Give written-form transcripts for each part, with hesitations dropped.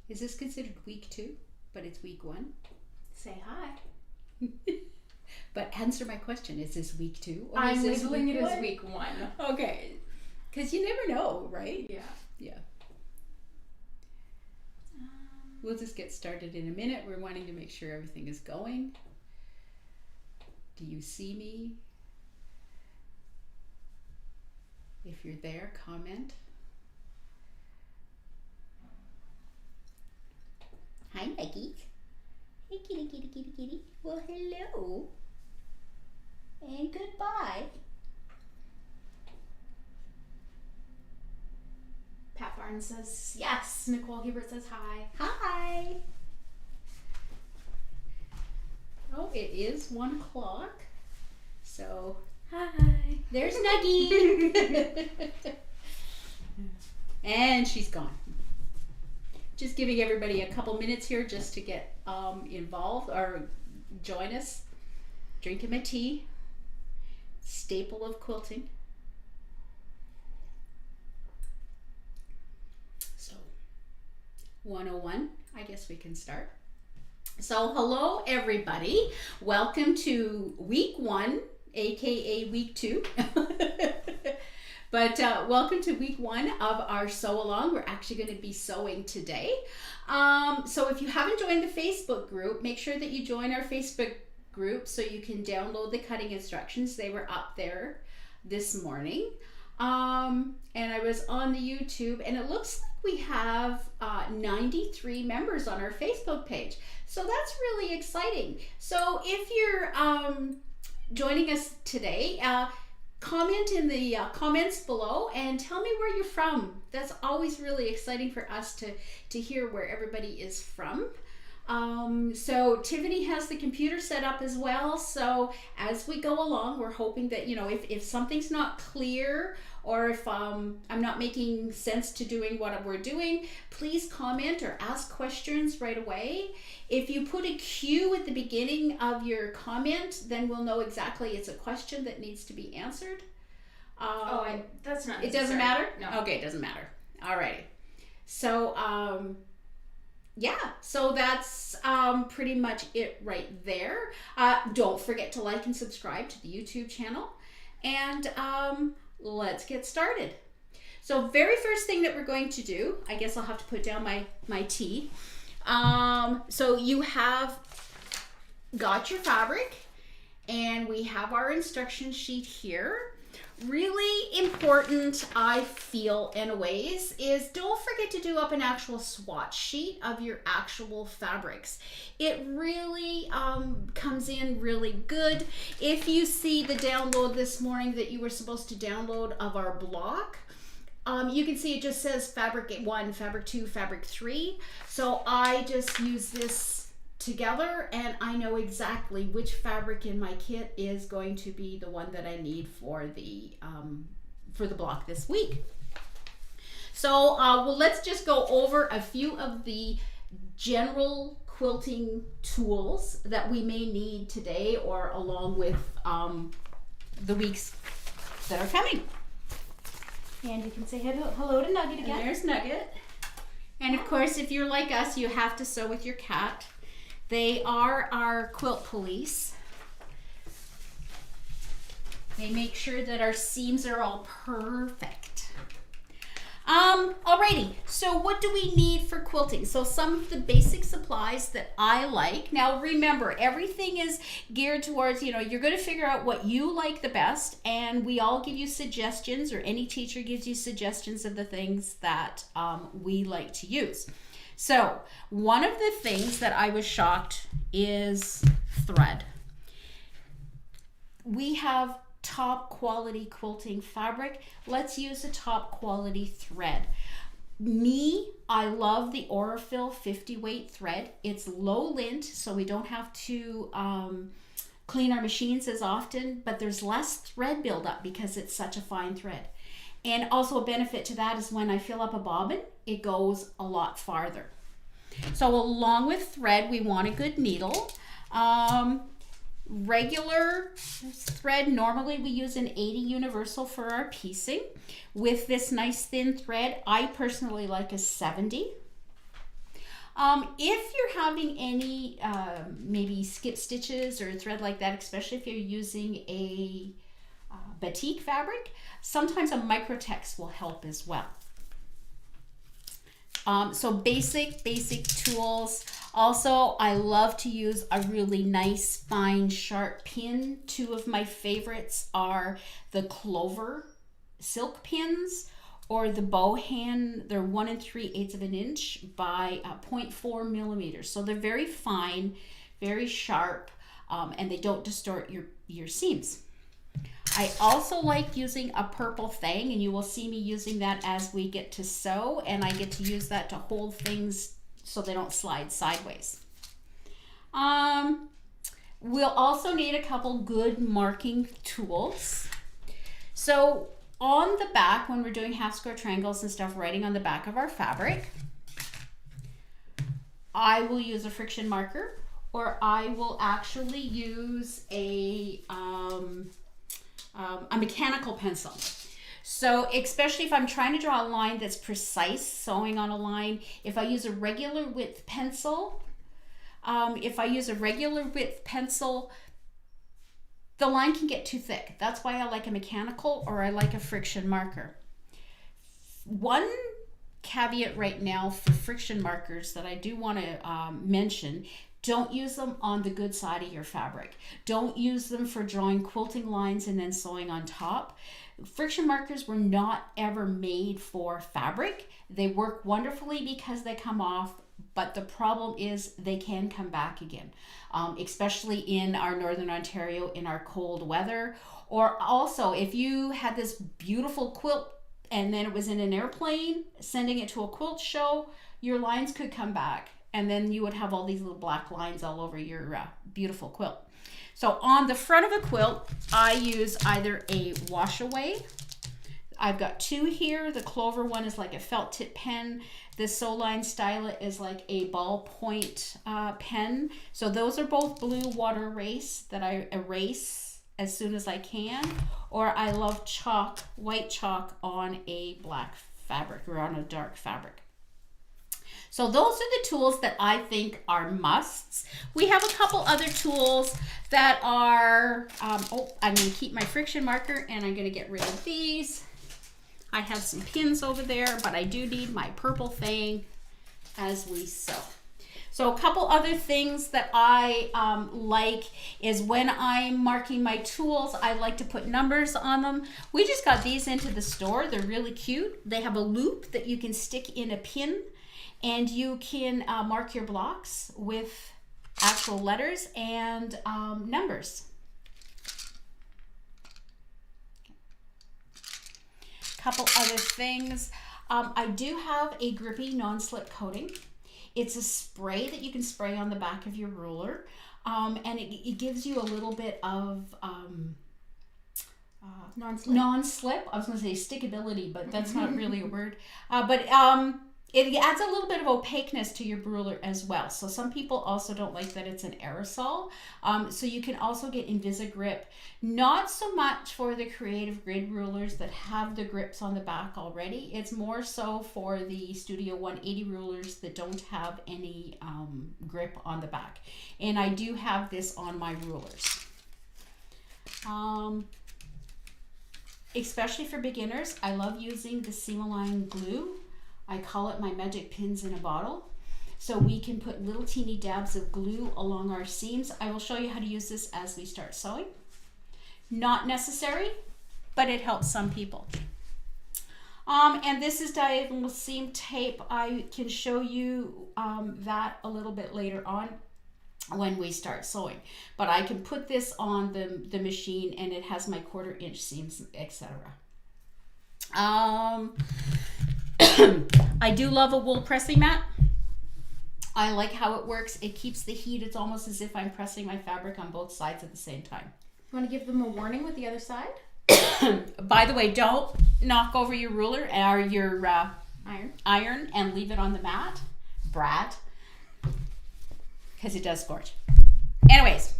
Is this considered week 2, but it's week 1? Say hi. But answer my question. Is this week 2? Or I'm is this labeling week it 1? as week 1. Okay. Because you never know, right? Yeah. Yeah. We'll just get started in a minute. We're wanting to make sure everything is going. Do you see me? If you're there, comment. Hi, Maggie. Hey, kitty, kitty, kitty, kitty. Well, hello. And goodbye. Pat Barnes says yes. Nicole Hebert says hi. Hi. Oh, it is 1 o'clock. So, Hi. there's Nuggie. And she's gone. Just giving everybody a couple minutes here just to get involved or join us. Drinking my tea. Staple of quilting. So, 101, I guess we can start. So, hello everybody. Welcome to week 1, aka week 2. But welcome to week 1 of our sew along. We're actually going to be sewing today. So if you haven't joined the Facebook group, make sure that you join our Facebook group so you can download the cutting instructions. They were up there this morning. And I was on the YouTube, and it looks like we have 93 members on our Facebook page. So that's really exciting. So if you're joining us today, comment in the comments below and tell me where you're from. That's always really exciting for us to hear where everybody is from. So Tiffany has the computer set up as well. So as we go along, we're hoping that, you know, if something's not clear or if I'm not making sense to doing what we're doing, please comment or ask questions right away. If you put a Q at the beginning of your comment, then we'll know exactly it's a question that needs to be answered. That's not necessary. It doesn't matter? No. Okay, it doesn't matter. Alrighty. So, yeah, so that's pretty much it right there. Don't forget to like and subscribe to the YouTube channel. And let's get started. So very first thing that we're going to do, I guess I'll have to put down my tea. So you have got your fabric, and we have our instruction sheet here. Really important, I feel, anyways, is don't forget to do up an actual swatch sheet of your actual fabrics. It really comes in really good. If you see the download this morning that you were supposed to download of our block, you can see it just says fabric 1, fabric 2, fabric 3. So I just use this together, and I know exactly which fabric in my kit is going to be the one that I need for the block this week. So well, let's just go over a few of the general quilting tools that we may need today or along with the weeks that are coming. And you can say hello to Nugget again. And there's Nugget. And of course, if you're like us, you have to sew with your cat. They are our quilt police. They make sure that our seams are all perfect. Alrighty, so what do we need for quilting? So some of the basic supplies that I like. Now remember, everything is geared towards, you know, you're going to figure out what you like the best, and we all give you suggestions, or any teacher gives you suggestions of the things that we like to use. So one of the things that I was shocked is thread. We have top quality quilting fabric. Let's use a top quality thread. I love the Aurifil 50 weight thread. It's low lint, so we don't have to clean our machines as often, but there's less thread buildup because it's such a fine thread. And also a benefit to that is when I fill up a bobbin, it goes a lot farther. So along with thread, we want a good needle. Regular thread, normally we use an 80 universal for our piecing. With this nice thin thread, I personally like a 70. If you're having any maybe skip stitches or thread like that, especially if you're using a batik fabric, sometimes a microtext will help as well. So basic tools. Also, I love to use a really nice, fine, sharp pin. Two of my favorites are the Clover silk pins or the Bohan. They're 1 3/8 of an inch by 0.4 millimeters. So they're very fine, very sharp, and they don't distort your seams. I also like using a purple thing, and you will see me using that as we get to sew, and I get to use that to hold things so they don't slide sideways. We'll also need a couple good marking tools. So on the back, when we're doing half square triangles and stuff, writing on the back of our fabric, I will use a friction marker, or I will actually use a mechanical pencil. So especially if I'm trying to draw a line that's precise, sewing on a line, if I use a regular width pencil, the line can get too thick. That's why I like a mechanical, or I like a friction marker. One caveat right now for friction markers that I do want to mention: don't use them on the good side of your fabric. Don't use them for drawing quilting lines and then sewing on top. Friction markers were not ever made for fabric. They work wonderfully because they come off, but the problem is they can come back again, especially in our Northern Ontario in our cold weather. Or also, if you had this beautiful quilt and then it was in an airplane, sending it to a quilt show, your lines could come back, and then you would have all these little black lines all over your beautiful quilt. So on the front of a quilt, I use either a wash away. I've got two here. The Clover one is like a felt tip pen. The Soline Stylet is like a ballpoint pen. So those are both blue water erase that I erase as soon as I can. Or I love chalk, white chalk on a black fabric or on a dark fabric. So those are the tools that I think are musts. We have a couple other tools that are, I'm going to keep my friction marker and I'm going to get rid of these. I have some pins over there, but I do need my purple thing as we sew. So a couple other things that I like is when I'm marking my tools, I like to put numbers on them. We just got these into the store. They're really cute. They have a loop that you can stick in a pin, and you can mark your blocks with actual letters and numbers. Couple other things. I do have a grippy non-slip coating. It's a spray that you can spray on the back of your ruler, and it gives you a little bit of non-slip. I was going to say stickability, but that's not really a word. It adds a little bit of opaqueness to your ruler as well. So some people also don't like that it's an aerosol. So you can also get Invisigrip. Not so much for the creative grid rulers that have the grips on the back already. It's more so for the Studio 180 rulers that don't have any grip on the back. And I do have this on my rulers. Especially for beginners, I love using the Seam-Align glue. I call it my magic pins in a bottle. So we can put little teeny dabs of glue along our seams. I will show you how to use this as we start sewing. Not necessary, but it helps some people. And this is diagonal seam tape. I can show you that a little bit later on when we start sewing. But I can put this on the machine and it has my 1/4 inch seams, etc. I do love a wool pressing mat. I like how it works. It keeps the heat. It's almost as if I'm pressing my fabric on both sides at the same time. You want to give them a warning with the other side? By the way, don't knock over your ruler or your iron and leave it on the mat, Brad, because it does scorch. Anyways,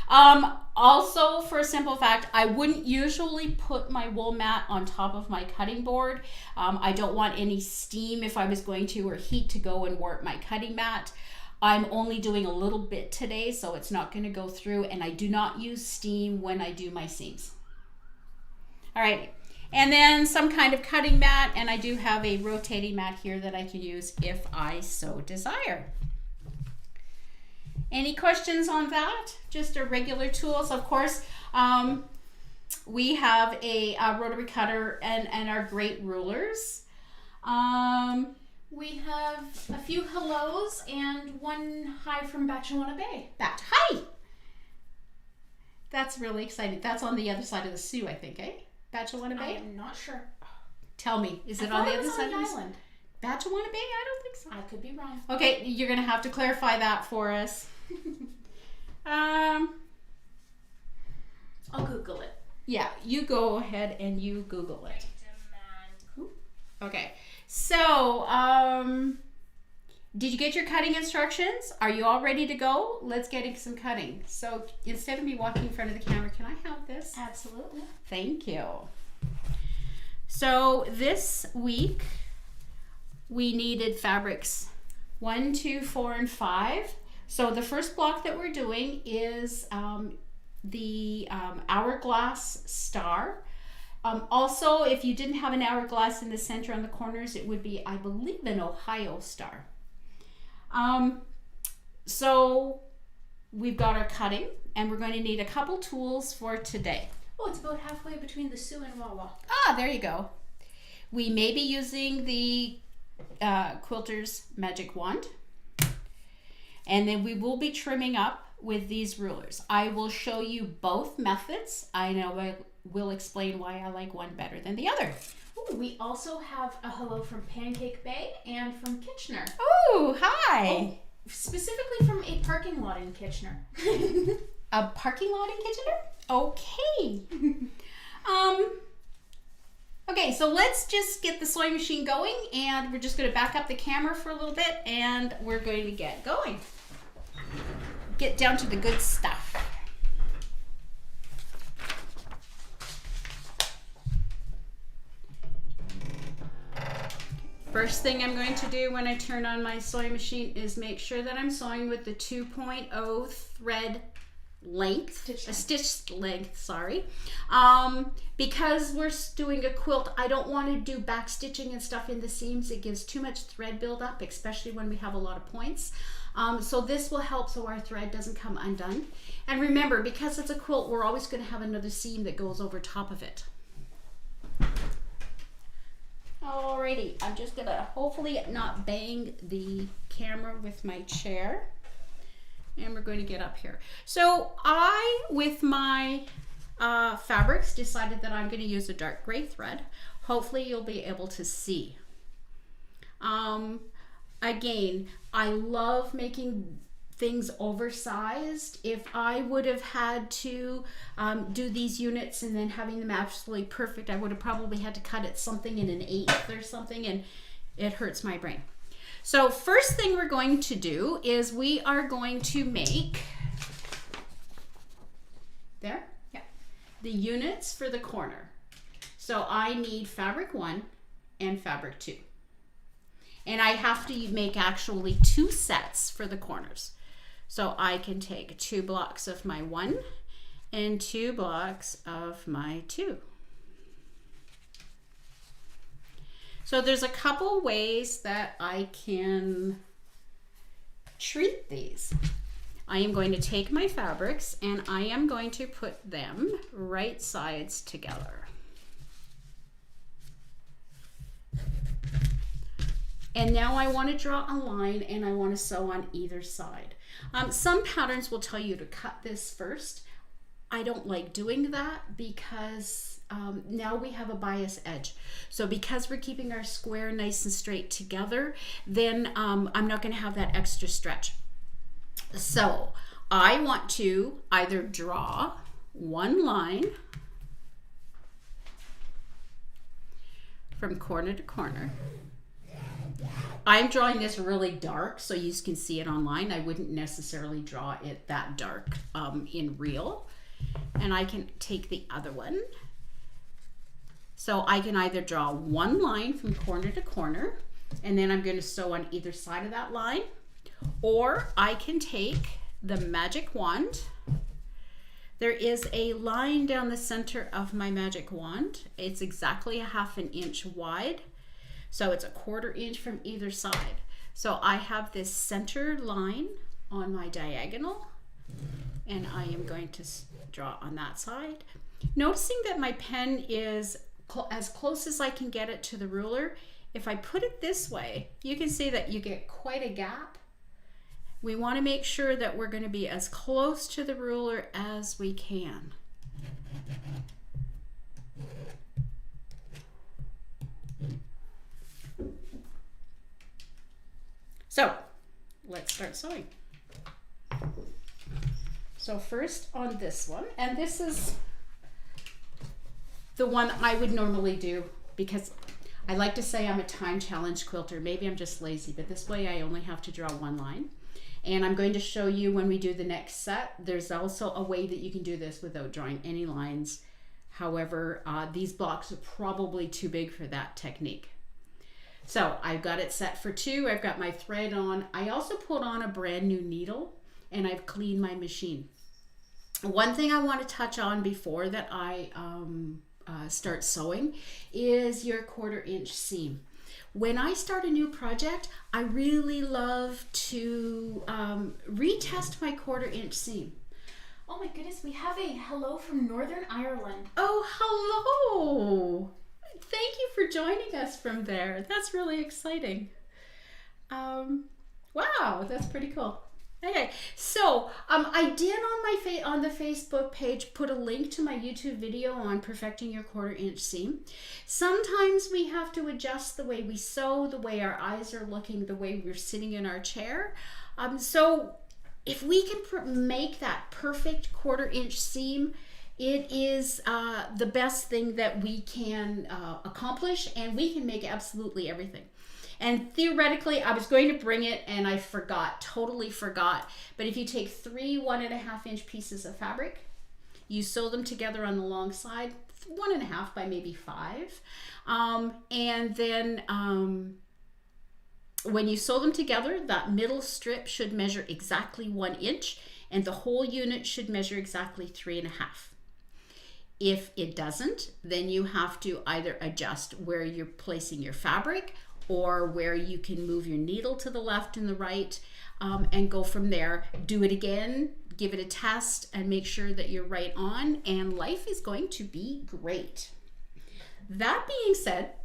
Also, for a simple fact, I wouldn't usually put my wool mat on top of my cutting board. I don't want any steam if I was going to, or heat to go and warp my cutting mat. I'm only doing a little bit today, so it's not going to go through, and I do not use steam when I do my seams. All right, and then some kind of cutting mat, and I do have a rotating mat here that I can use if I so desire. Any questions on that? Just a regular tools. Of course, we have a rotary cutter and our great rulers. We have a few hellos and one hi from Batchawana Bay. Hi! That's really exciting. That's on the other side of the Sioux, I think, eh? Batchawana I Bay? am not sure. Tell me, is it on the other side of the island? Batchawana Bay? I don't think so. I could be wrong. Okay, you're going to have to clarify that for us. I'll Google it. Yeah, you go ahead and you Google it. Okay, so did you get your cutting instructions? Are you all ready to go? Let's get some cutting. So instead of me walking in front of the camera, can I have this? Absolutely. Thank you. So this week we needed fabrics 1, 2, 4, and 5. So the first block that we're doing is the Hourglass star. Also, if you didn't have an hourglass in the center on the corners, it would be, I believe, an Ohio star. So we've got our cutting, and we're going to need a couple tools for today. Oh, it's about halfway between the Sioux and Wawa. Ah, there you go. We may be using the Quilter's Magic Wand. And then we will be trimming up with these rulers. I will show you both methods. I know I will explain why I like one better than the other. Ooh, we also have a hello from Pancake Bay and from Kitchener. Oh, hi. Oh, specifically from a parking lot in Kitchener. A parking lot in Kitchener? Okay. Okay, so let's just get the sewing machine going, and we're just going to back up the camera for a little bit, and we're going to get going. Get down to the good stuff. First thing I'm going to do when I turn on my sewing machine is make sure that I'm sewing with the 2.0 thread length, stitch length, sorry. Because we're doing a quilt, I don't want to do back stitching and stuff in the seams. It gives too much thread buildup, especially when we have a lot of points. So this will help so our thread doesn't come undone. And remember, because it's a quilt, we're always going to have another seam that goes over top of it. Alrighty, I'm just going to hopefully not bang the camera with my chair. And we're going to get up here. So I, with my fabrics, decided that I'm going to use a dark gray thread. Hopefully you'll be able to see. Again, I love making things oversized. If I would have had to do these units and then having them absolutely perfect, I would have probably had to cut it something in an 1/8 or something, and it hurts my brain. So first thing we're going to do is we are going to make, there? Yeah. The units for the corner. So I need fabric 1 and fabric 2. And I have to make actually 2 sets for the corners. So I can take 2 blocks of my 1 and 2 blocks of my 2. So there's a couple ways that I can treat these. I am going to take my fabrics and I am going to put them right sides together. And now I want to draw a line and I want to sew on either side. Some patterns will tell you to cut this first. I don't like doing that because now we have a bias edge. So because we're keeping our square nice and straight together, then I'm not going to have that extra stretch. So I want to either draw one line from corner to corner, I'm drawing this really dark so you can see it online. I wouldn't necessarily draw it that dark in real. And I can take the other one. So I can either draw one line from corner to corner, and then I'm going to sew on either side of that line, or I can take the magic wand. There is a line down the center of my magic wand. It's exactly a 1/2 inch wide. So it's a 1/4 inch from either side. So I have this center line on my diagonal, and I am going to draw on that side. Noticing that my pen is as close as I can get it to the ruler. If I put it this way, you can see that you get quite a gap. We want to make sure that we're going to be as close to the ruler as we can. So let's start sewing. So first on this one, and this is the one I would normally do because I like to say I'm a time challenge quilter. Maybe I'm just lazy, but this way I only have to draw one line. And I'm going to show you when we do the next set. There's also a way that you can do this without drawing any lines. However, these blocks are probably too big for that technique. So I've got it set for 2. I've got my thread on. I also put on a brand new needle, and I've cleaned my machine. One thing I want to touch on before that I start sewing is your 1/4 inch seam. When I start a new project, I really love to retest my 1/4 inch seam. Oh my goodness, we have a hello from Northern Ireland. Oh, hello! Thank you for joining us from there. That's really exciting. Wow, that's pretty cool. Okay, so I did on the Facebook page put a link to my YouTube video on perfecting your 1/4 inch seam. Sometimes we have to adjust the way we sew, the way our eyes are looking, the way we're sitting in our chair. So if we can make that perfect 1/4 inch seam, it is the best thing that we can accomplish, and we can make absolutely everything. And theoretically, I was going to bring it and I totally forgot. But if you take 3 1.5 inch pieces of fabric, you sew them together on the long side, 1.5 by maybe 5. And then when you sew them together, that middle strip should measure exactly 1 inch, and the whole unit should measure exactly 3.5. If it doesn't, then you have to either adjust where you're placing your fabric, or where you can move your needle to the left and the right, and go from there. Do it again, give it a test, and make sure that you're right on, and life is going to be great. That being said,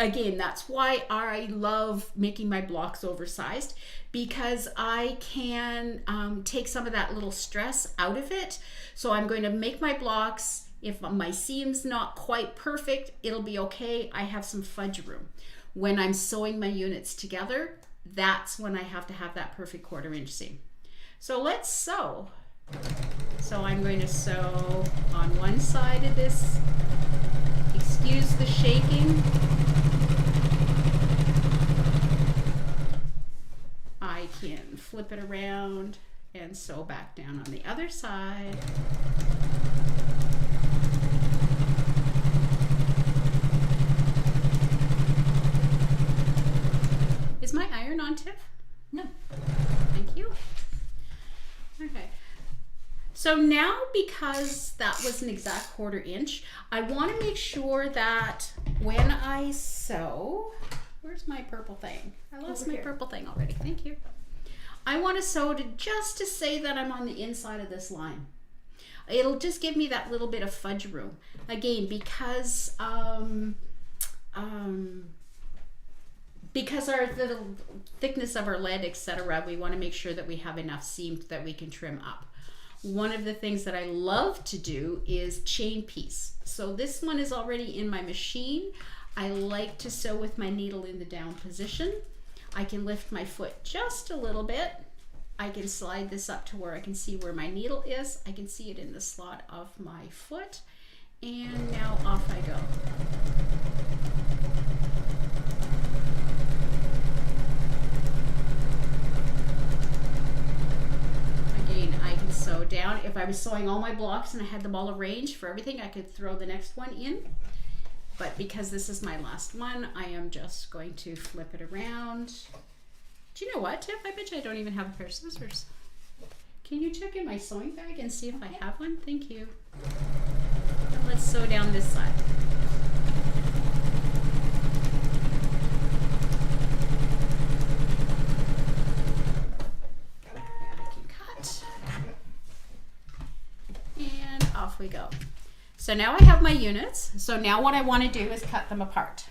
again, that's why I love making my blocks oversized, because I can take some of that little stress out of it. So I'm going to make my blocks. If my seam's not quite perfect, it'll be okay. I have some fudge room. When I'm sewing my units together, that's when I have to have that perfect 1/4 inch seam. So let's sew. So I'm going to sew on one side of this. Excuse the shaking. I can flip it around and sew back down on the other side. Is my iron on, Tiff? No. Thank you. Okay. So now, because that was an exact 1/4 inch, I want to make sure that when I sew, where's my purple thing? I lost my purple thing already. Thank you. I want to sew just to say that I'm on the inside of this line. It'll just give me that little bit of fudge room. Again, because the thickness of our lead, etc., we want to make sure that we have enough seam that we can trim up. One of the things that I love to do is chain piece. So this one is already in my machine. I like to sew with my needle in the down position. I can lift my foot just a little bit. I can slide this up to where I can see where my needle is. I can see it in the slot of my foot. And now off I go. if I was sewing all my blocks and I had them all arranged for everything, I could throw the next one in. But because this is my last one, I am just going to flip it around. Do you know what, Tiff? I bet you I don't even have a pair of scissors. Can you check in my sewing bag and see if I have one? Thank you. Now let's sew down this side. Off we go. So now I have my units. So now what I want to do is cut them apart.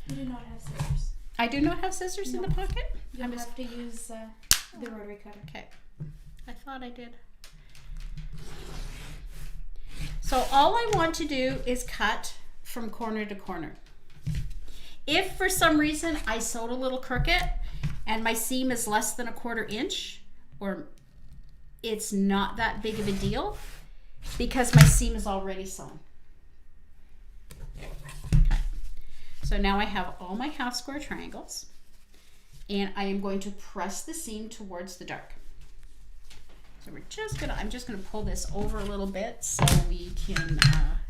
You do not have scissors. I do not have scissors in the pocket? You'll have to use the rotary cutter. Okay. I thought I did. So all I want to do is cut from corner to corner. If for some reason I sewed a little crooked and my seam is less than 1/4 inch, or it's not that big of a deal, because my seam is already sewn. Okay. So now I have all my half square triangles, and I am going to press the seam towards the dark. So I'm just gonna pull this over a little bit so we can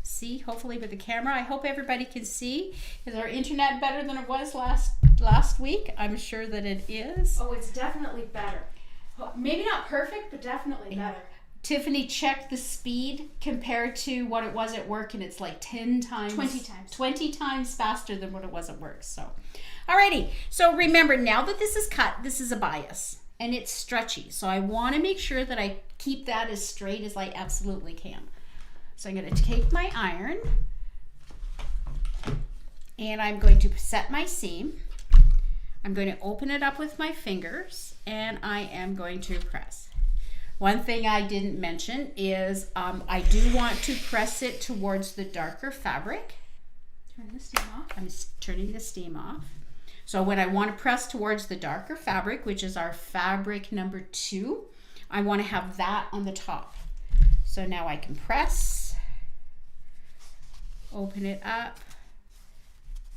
see, hopefully with the camera. I hope everybody can see. Is our internet better than it was last week? I'm sure that it is. Oh, it's definitely better. Maybe not perfect, but definitely better. Tiffany checked the speed compared to what it was at work, and it's like 10 times 20 times faster than what it was at work. So alrighty, so remember, now that this is cut, this is a bias and it's stretchy, so I want to make sure that I keep that as straight as I absolutely can. So I'm going to take my iron and I'm going to set my seam. I'm going to open it up with my fingers and I am going to press. One thing I didn't mention is I do want to press it towards the darker fabric. Turn the steam off. I'm turning the steam off. So when I want to press towards the darker fabric, which is our fabric number 2, I want to have that on the top. So now I can press, open it up,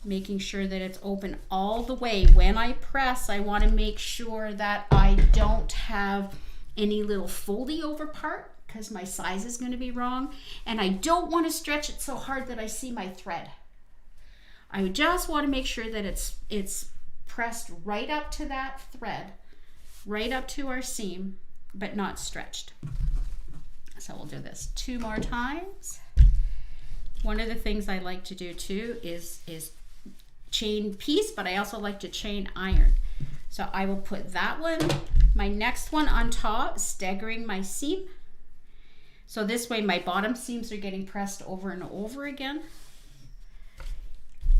making sure that it's open all the way. When I press, I want to make sure that I don't have any little foldy over part, because my size is going to be wrong, and I don't want to stretch it so hard that I see my thread. I just want to make sure that it's pressed right up to that thread, right up to our seam, but not stretched. So we'll do this 2 more times. One of the things I like to do too is chain piece, but I also like to chain iron. So I will put that one, my next one on top, staggering my seam. So this way my bottom seams are getting pressed over and over again,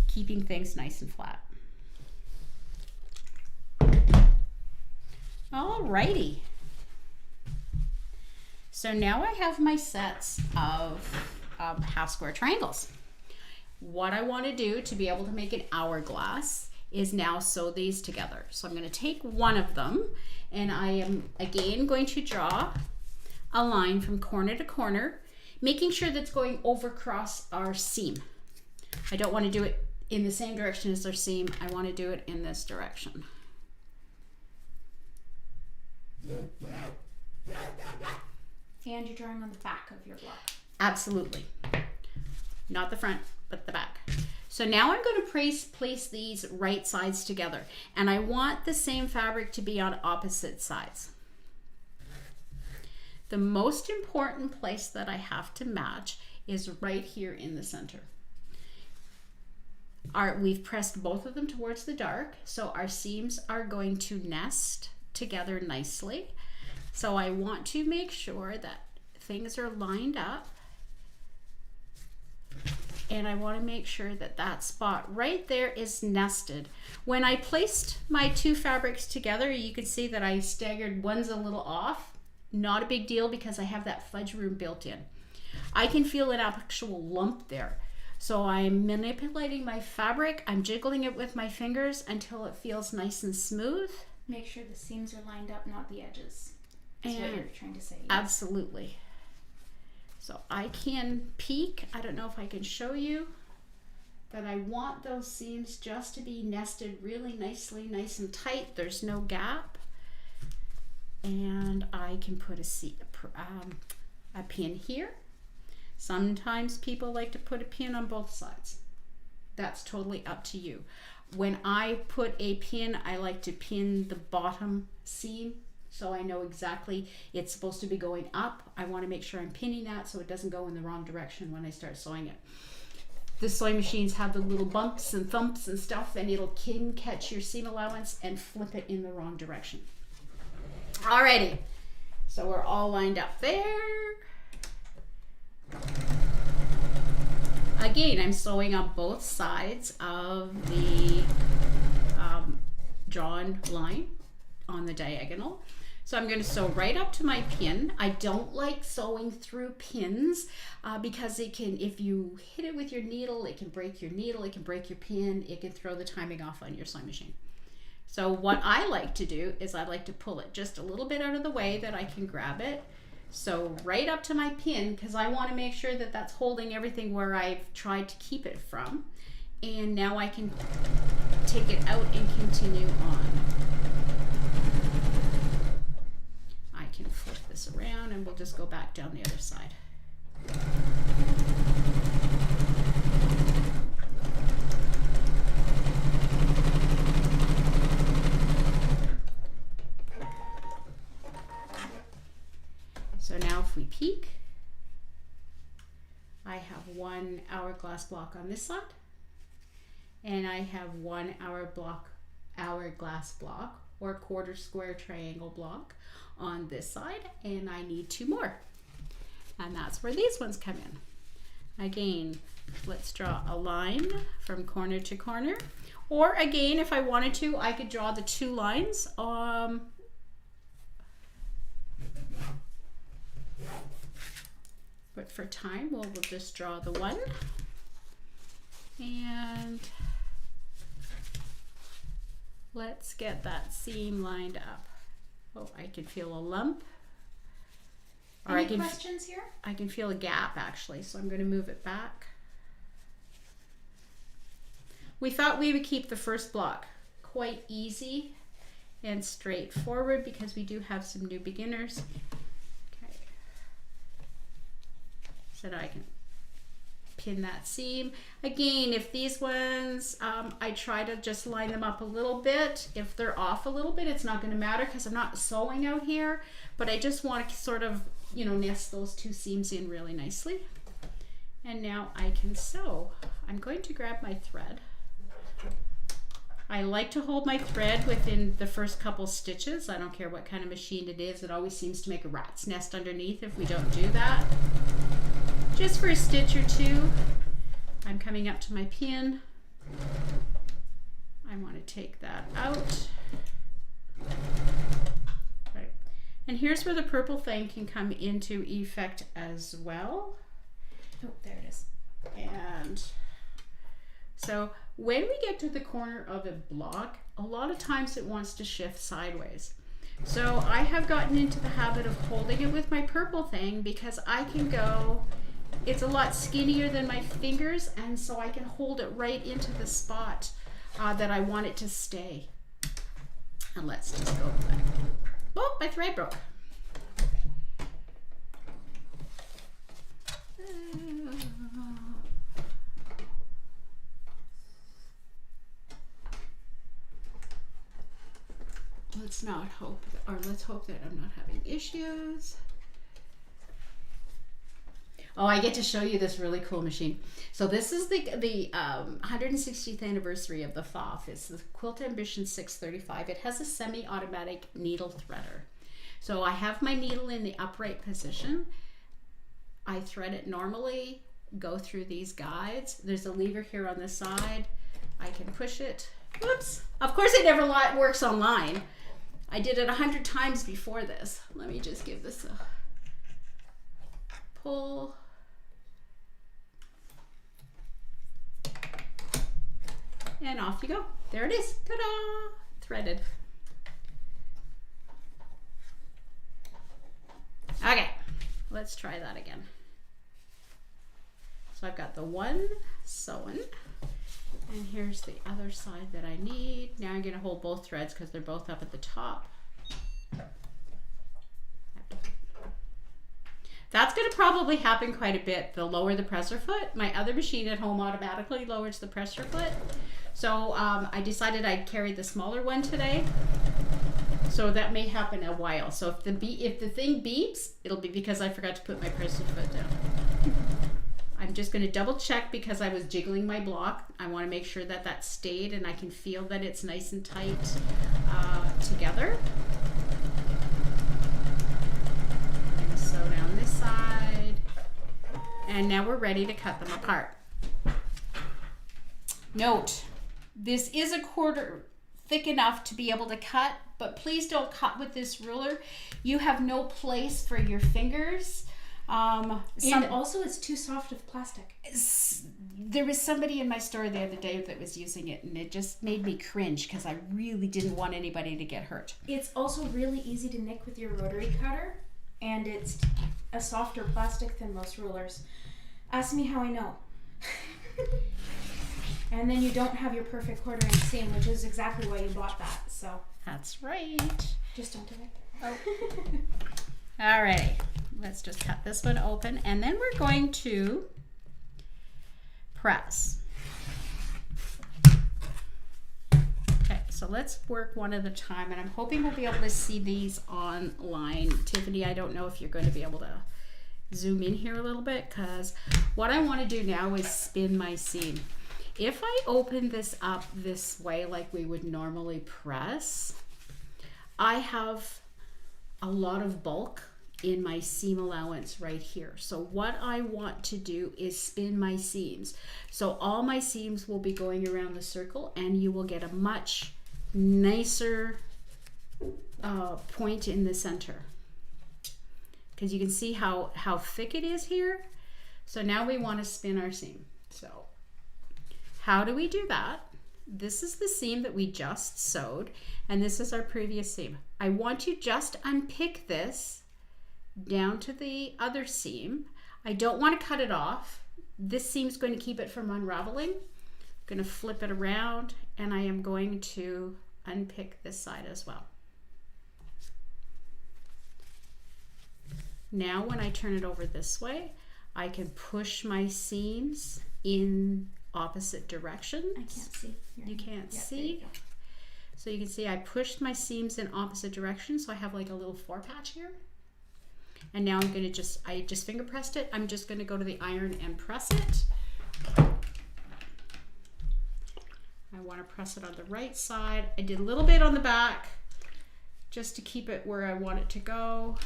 keeping things nice and flat. Alrighty. So now I have my sets of half square triangles. What I want to do to be able to make an hourglass is now sew these together. So I'm going to take one of them and I am again going to draw a line from corner to corner, making sure that's going over across our seam. I don't want to do it in the same direction as our seam. I want to do it in this direction. And you're drawing on the back of your block. Absolutely. Not the front, but the back. So now I'm going to place these right sides together, and I want the same fabric to be on opposite sides. The most important place that I have to match is right here in the center. We've pressed both of them towards the dark, so our seams are going to nest together nicely. So I want to make sure that things are lined up, and I want to make sure that that spot right there is nested. When I placed my 2 fabrics together, you can see that I staggered, one's a little off. Not a big deal because I have that fudge room built in. I can feel an actual lump there. So I'm manipulating my fabric, I'm jiggling it with my fingers until it feels nice and smooth. Make sure the seams are lined up, not the edges. That's what you're trying to say. Yes. Absolutely. So I can peek. I don't know if I can show you, but I want those seams just to be nested really nicely, nice and tight. There's no gap. And I can put a pin here. Sometimes people like to put a pin on both sides. That's totally up to you. When I put a pin, I like to pin the bottom seam so I know exactly it's supposed to be going up. I want to make sure I'm pinning that so it doesn't go in the wrong direction when I start sewing it. The sewing machines have the little bumps and thumps and stuff, and it'll catch your seam allowance and flip it in the wrong direction. Alrighty, so we're all lined up there. Again, I'm sewing on both sides of the drawn line on the diagonal. So I'm going to sew right up to my pin. I don't like sewing through pins because it can, if you hit it with your needle, it can break your needle, it can break your pin, it can throw the timing off on your sewing machine. So what I like to do is I like to pull it just a little bit out of the way that I can grab it. So right up to my pin, because I want to make sure that that's holding everything where I've tried to keep it from. And now I can take it out and continue on. I can flip this around and we'll just go back down the other side. So now if we peek, I have one hourglass block on this side, and I have one hourglass block or quarter square triangle block on this side, and I need two more. And that's where these ones come in. Again, let's draw a line from corner to corner. Or again, if I wanted to, I could draw the two lines. But for time, we'll just draw the one. And let's get that seam lined up. Oh, I can feel a lump. Or Any questions here? I can feel a gap actually, so I'm going to move it back. We thought we would keep the first block quite easy and straightforward because we do have some new beginners. So that I can pin that seam. Again, if these ones, I try to just line them up a little bit. If they're off a little bit, it's not going to matter because I'm not sewing out here, but I just want to sort of, you know, nest those two seams in really nicely. And now I can sew. I'm going to grab my thread. I like to hold my thread within the first couple stitches. I don't care what kind of machine it is. It always seems to make a rat's nest underneath if we don't do that. Just for a stitch or two. I'm coming up to my pin. I want to take that out. Right. And here's where the purple thing can come into effect as well. Oh, there it is. And so when we get to the corner of a block, a lot of times it wants to shift sideways. So I have gotten into the habit of holding it with my purple thing because I can go, it's a lot skinnier than my fingers, and so I can hold it right into the spot that I want it to stay. And let's just go back. Oh, my thread broke. Let's not hope, or let's hope that I'm not having issues. Oh, I get to show you this really cool machine. So this is the 160th anniversary of the FOF. It's the Quilt Ambition 635. It has a semi-automatic needle threader. So I have my needle in the upright position. I thread it normally, go through these guides. There's a lever here on the side. I can push it. Whoops. Of course it never works online. I did it 100 times before this. Let me just give this a pull. And off you go. There it is. Ta-da! Threaded. Okay, let's try that again. So I've got the one sewn, and here's the other side that I need. Now I'm going to hold both threads because they're both up at the top. That's going to probably happen quite a bit. The lower the presser foot. My other machine at home automatically lowers the presser foot. So I decided I'd carry the smaller one today. So that may happen a while. So if the thing beeps, it'll be because I forgot to put my presser foot down. I'm just going to double check because I was jiggling my block. I want to make sure that that stayed and I can feel that it's nice and tight together. I'm going to sew down this side. And now we're ready to cut them apart. Note, this is a quarter thick enough to be able to cut, but please don't cut with this ruler. You have no place for your fingers. And also it's too soft of plastic. There was somebody in my store the other day that was using it, and it just made me cringe because I really didn't want anybody to get hurt. It's also really easy to nick with your rotary cutter, and it's a softer plastic than most rulers. Ask me how I know. And then you don't have your perfect quarter inch seam, which is exactly why you bought that. So that's right. Just don't do it. Oh. Alrighty. Let's just cut this one open, and then we're going to press. Okay, so let's work one at a time, and I'm hoping we'll be able to see these online. Tiffany, I don't know if you're going to be able to zoom in here a little bit, because what I want to do now is spin my seam. If I open this up this way like we would normally press, I have a lot of bulk in my seam allowance right here. So what I want to do is spin my seams. So all my seams will be going around the circle, and you will get a much nicer point in the center. Because you can see how thick it is here. So now we want to spin our seam. So how do we do that? This is the seam that we just sewed, and this is our previous seam. I want to just unpick this down to the other seam. I don't want to cut it off. This seam's going to keep it from unraveling. I'm going to flip it around, and I am going to unpick this side as well. Now when I turn it over this way, I can push my seams in opposite directions. I can't see. You can't see? You so you can see I pushed my seams in opposite directions, so I have like a little forepatch here. And now I'm going to I just finger pressed it. I'm just going to go to the iron and press it. I want to press it on the right side. I did a little bit on the back just to keep it where I want it to go.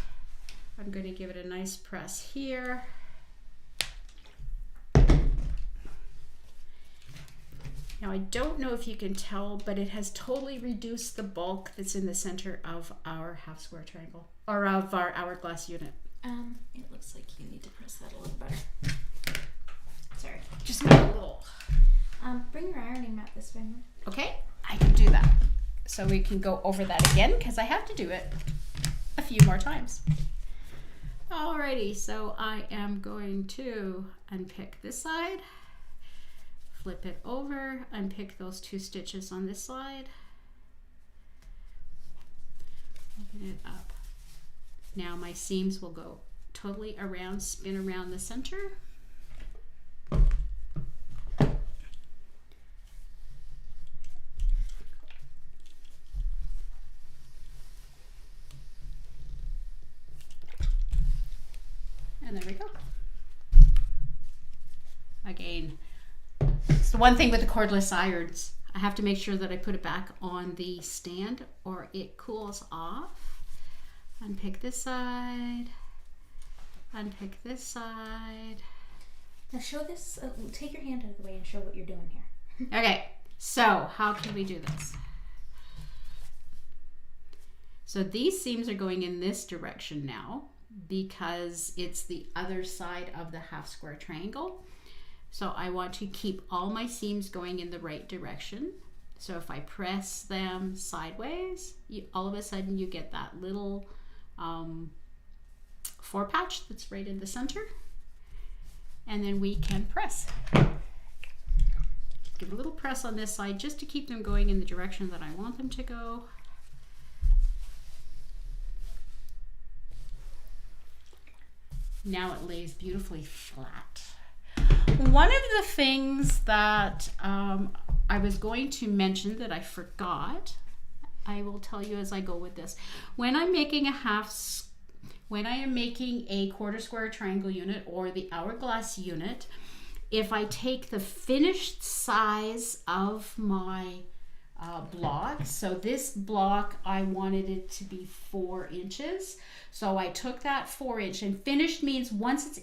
I'm going to give it a nice press here. Now I don't know if you can tell, but it has totally reduced the bulk that's in the center of our half square triangle, or of our hourglass unit. It looks like you need to press that a little better. Sorry. Just make a little. Bring your ironing mat this way. Okay, I can do that. So we can go over that again, because I have to do it a few more times. Alrighty, so I am going to unpick this side, flip it over, unpick those 2 stitches on this side, open it up. Now my seams will go totally around, spin around the center. And there we go. Again, it's the one thing with the cordless irons. I have to make sure that I put it back on the stand or it cools off. Unpick this side. Unpick this side. Now show this, take your hand out of the way and show what you're doing here. Okay, so how can we do this? So these seams are going in this direction now because it's the other side of the half square triangle. So I want to keep all my seams going in the right direction. So if I press them sideways, all of a sudden you get that little forepatch that's right in the center. And then we can press. Give a little press on this side just to keep them going in the direction that I want them to go. Now it lays beautifully flat. One of the things that I was going to mention that I forgot, I will tell you as I go with this. When I'm making when I am making a quarter square triangle unit or the hourglass unit, if I take the finished size of my block, so this block I wanted it to be 4 inches, so I took that 4-inch, and finished means once it's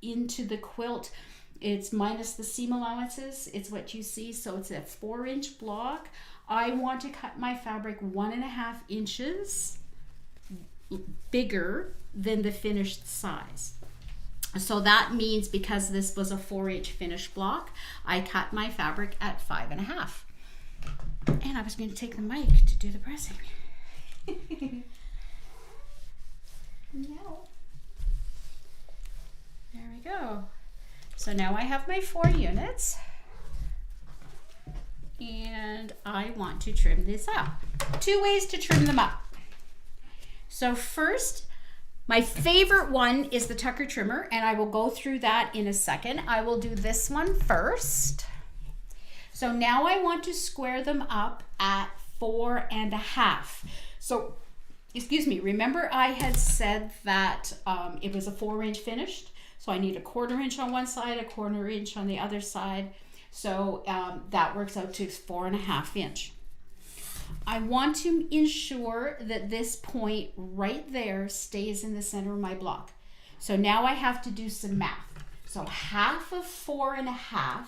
into the quilt, it's minus the seam allowances, it's what you see, so it's a 4-inch block. I want to cut my fabric 1.5 inches bigger than the finished size. So that means because this was a 4-inch finished block, I cut my fabric at 5.5. And I was going to take the mic to do the pressing. No. There we go. So now I have my 4 units. And I want to trim this up. 2 ways to trim them up. So first, my favorite one is the Tucker trimmer, and I will go through that in a second. I will do this one first. So now I want to square them up at 4.5. So, excuse me, remember I had said that it was a 4-inch finished. So I need a 1/4 inch on one side, a 1/4 inch on the other side. So that works out to 4.5 inch. I want to ensure that this point right there stays in the center of my block. So now I have to do some math. So half of 4.5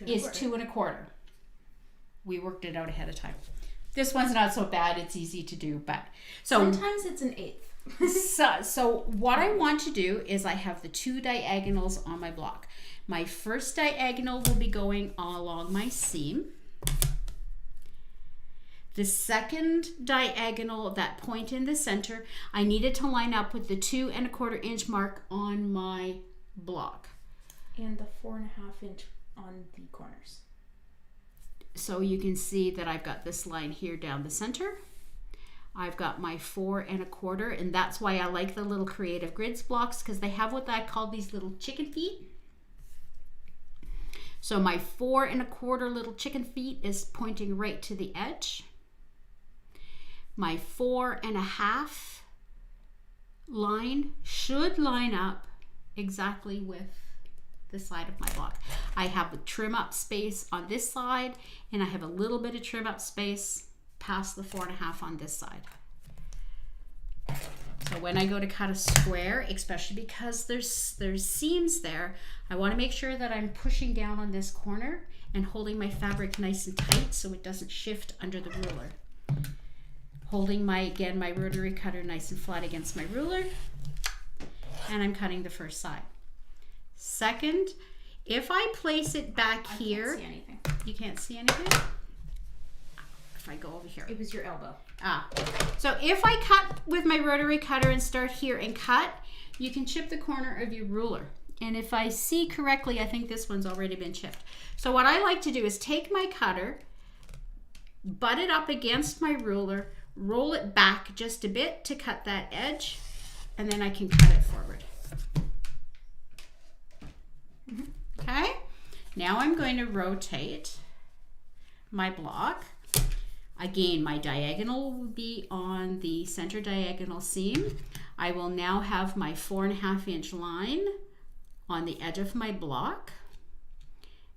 is 2.25. We worked it out ahead of time. This one's not so bad, it's easy to do, but so sometimes it's an 1/8. so what I want to do is I have the 2 diagonals on my block. My first diagonal will be going along my seam. The second diagonal, that point in the center, I needed to line up with the 2.25 inch mark on my block. And the 4.5 inch on the corners. So you can see that I've got this line here down the center. I've got my 4.25, and that's why I like the little Creative Grids blocks, because they have what I call these little chicken feet. So my 4.25 little chicken feet is pointing right to the edge. My 4.5 line should line up exactly with the side of my block. I have a trim up space on this side, and I have a little bit of trim up space past the 4.5 on this side. So when I go to cut a square, especially because there's seams there, I want to make sure that I'm pushing down on this corner and holding my fabric nice and tight so it doesn't shift under the ruler. Holding my rotary cutter nice and flat against my ruler, and I'm cutting the first side. Second, if I place it back here, I can't see anything. You can't see anything? If I go over here. It was your elbow. So if I cut with my rotary cutter and start here and cut, you can chip the corner of your ruler. And if I see correctly, I think this one's already been chipped. So what I like to do is take my cutter, butt it up against my ruler, roll it back just a bit to cut that edge, and then I can cut it forward. Okay, now I'm going to rotate my block. Again, my diagonal will be on the center diagonal seam. I will now have my 4.5 inch line on the edge of my block.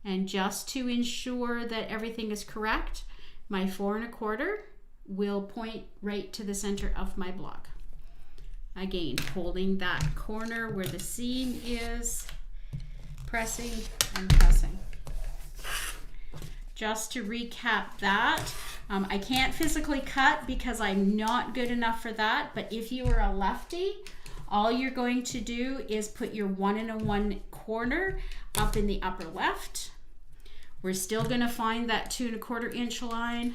And just to ensure that everything is correct, my 4.25 will point right to the center of my block. Again, holding that corner where the seam is, pressing and pressing. Just to recap that, I can't physically cut because I'm not good enough for that, but if you are a lefty, all you're going to do is put your 1 1/4 up in the upper left. We're still going to find that 2.25 inch line,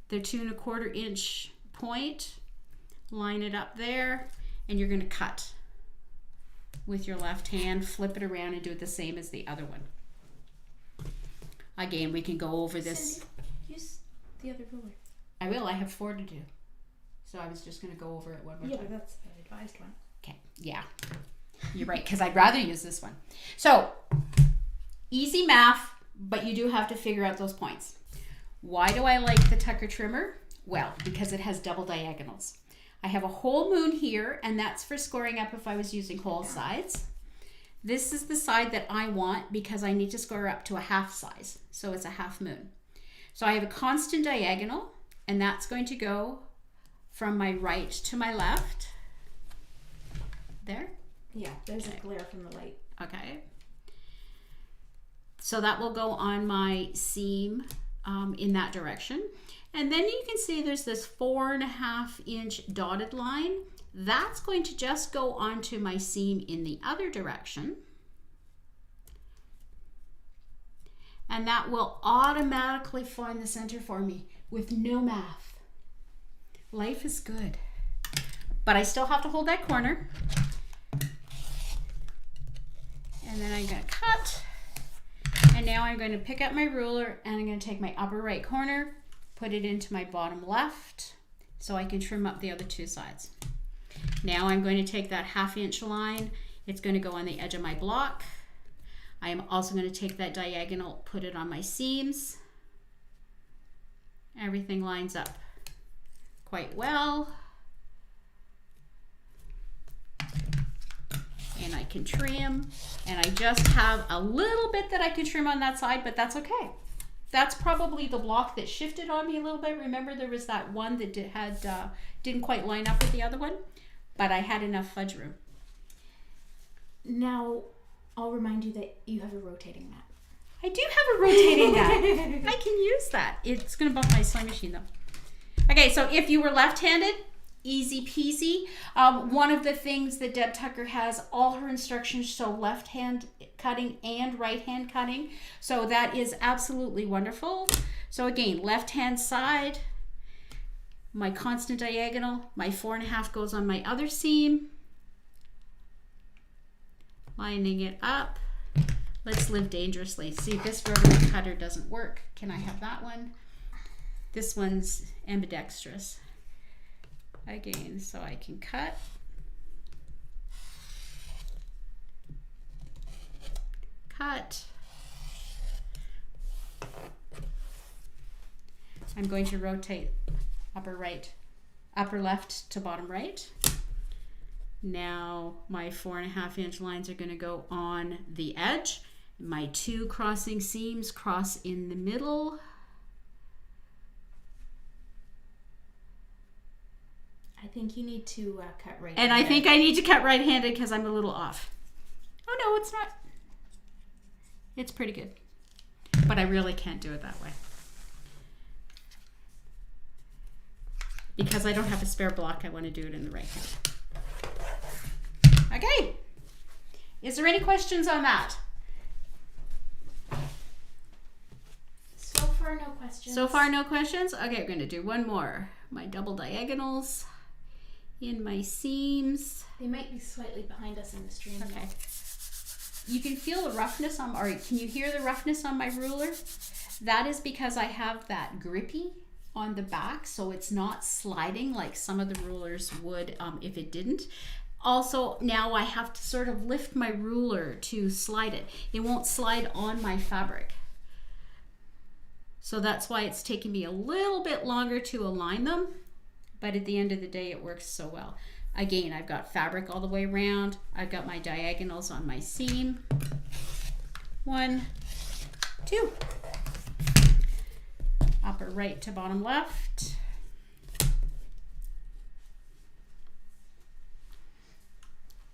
the 2.25 inch point, line it up there, and you're going to cut with your left hand, flip it around and do it the same as the other one. Again, we can go over this. Cindy, use the other ruler. I will. I have 4 to do. So I was just going to go over it one more Yeah, time. but that's the advised one. Okay, yeah. You're right, because I'd rather use this one. So, easy math, but you do have to figure out those points. Why do I like the Tucker trimmer? Well, because it has double diagonals. I have a whole moon here, and that's for scoring up if I was using whole sides. This is the side that I want because I need to score up to a half size. So it's a half moon. So I have a constant diagonal, and that's going to go from my right to my left. There. Yeah, there's a glare from the light. Okay. So that will go on my seam in that direction. And then you can see there's this 4.5 inch dotted line. That's going to just go onto my seam in the other direction. And that will automatically find the center for me with no math. Life is good. But I still have to hold that corner. And then I'm going to cut. And now I'm going to pick up my ruler and I'm going to take my upper right corner, put it into my bottom left so I can trim up the other two sides. Now I'm going to take that 1/2 inch line. It's going to go on the edge of my block. I am also going to take that diagonal, put it on my seams. Everything lines up quite well. And I can trim, and I just have a little bit that I can trim on that side, but that's okay. That's probably the block that shifted on me a little bit. Remember, there was that one that didn't quite line up with the other one, but I had enough fudge room. Now, I'll remind you that you have a rotating mat. I do have a rotating mat. I can use that. It's going to bump my sewing machine though. Okay, so if you were left-handed, easy peasy. One of the things that Deb Tucker has, all her instructions show left hand cutting and right hand cutting. So that is absolutely wonderful. So again, left hand side, my constant diagonal, my 4.5 goes on my other seam. Lining it up. Let's live dangerously. See, this rotary cutter doesn't work. Can I have that one? This one's ambidextrous. Again, so I can cut. Cut. I'm going to rotate upper left to bottom right. Now my 4.5 inch lines are going to go on the edge. My two crossing seams cross in the middle. I think you need to cut right. And I think I need to cut right-handed because I'm a little off. Oh no, it's not. It's pretty good. But I really can't do it that way. Because I don't have a spare block, I want to do it in the right hand. Okay. Is there any questions on that? So far, no questions. So far, no questions? Okay, I'm going to do one more. My double diagonals in my seams. They might be slightly behind us in the stream. Okay. You can feel the roughness on, or can you hear the roughness on my ruler? That is because I have that grippy on the back, so it's not sliding like some of the rulers would if it didn't. Also, now I have to sort of lift my ruler to slide it. It won't slide on my fabric. So that's why it's taking me a little bit longer to align them, but at the end of the day, it works so well. Again, I've got fabric all the way around. I've got my diagonals on my seam. 1, 2. Upper right to bottom left.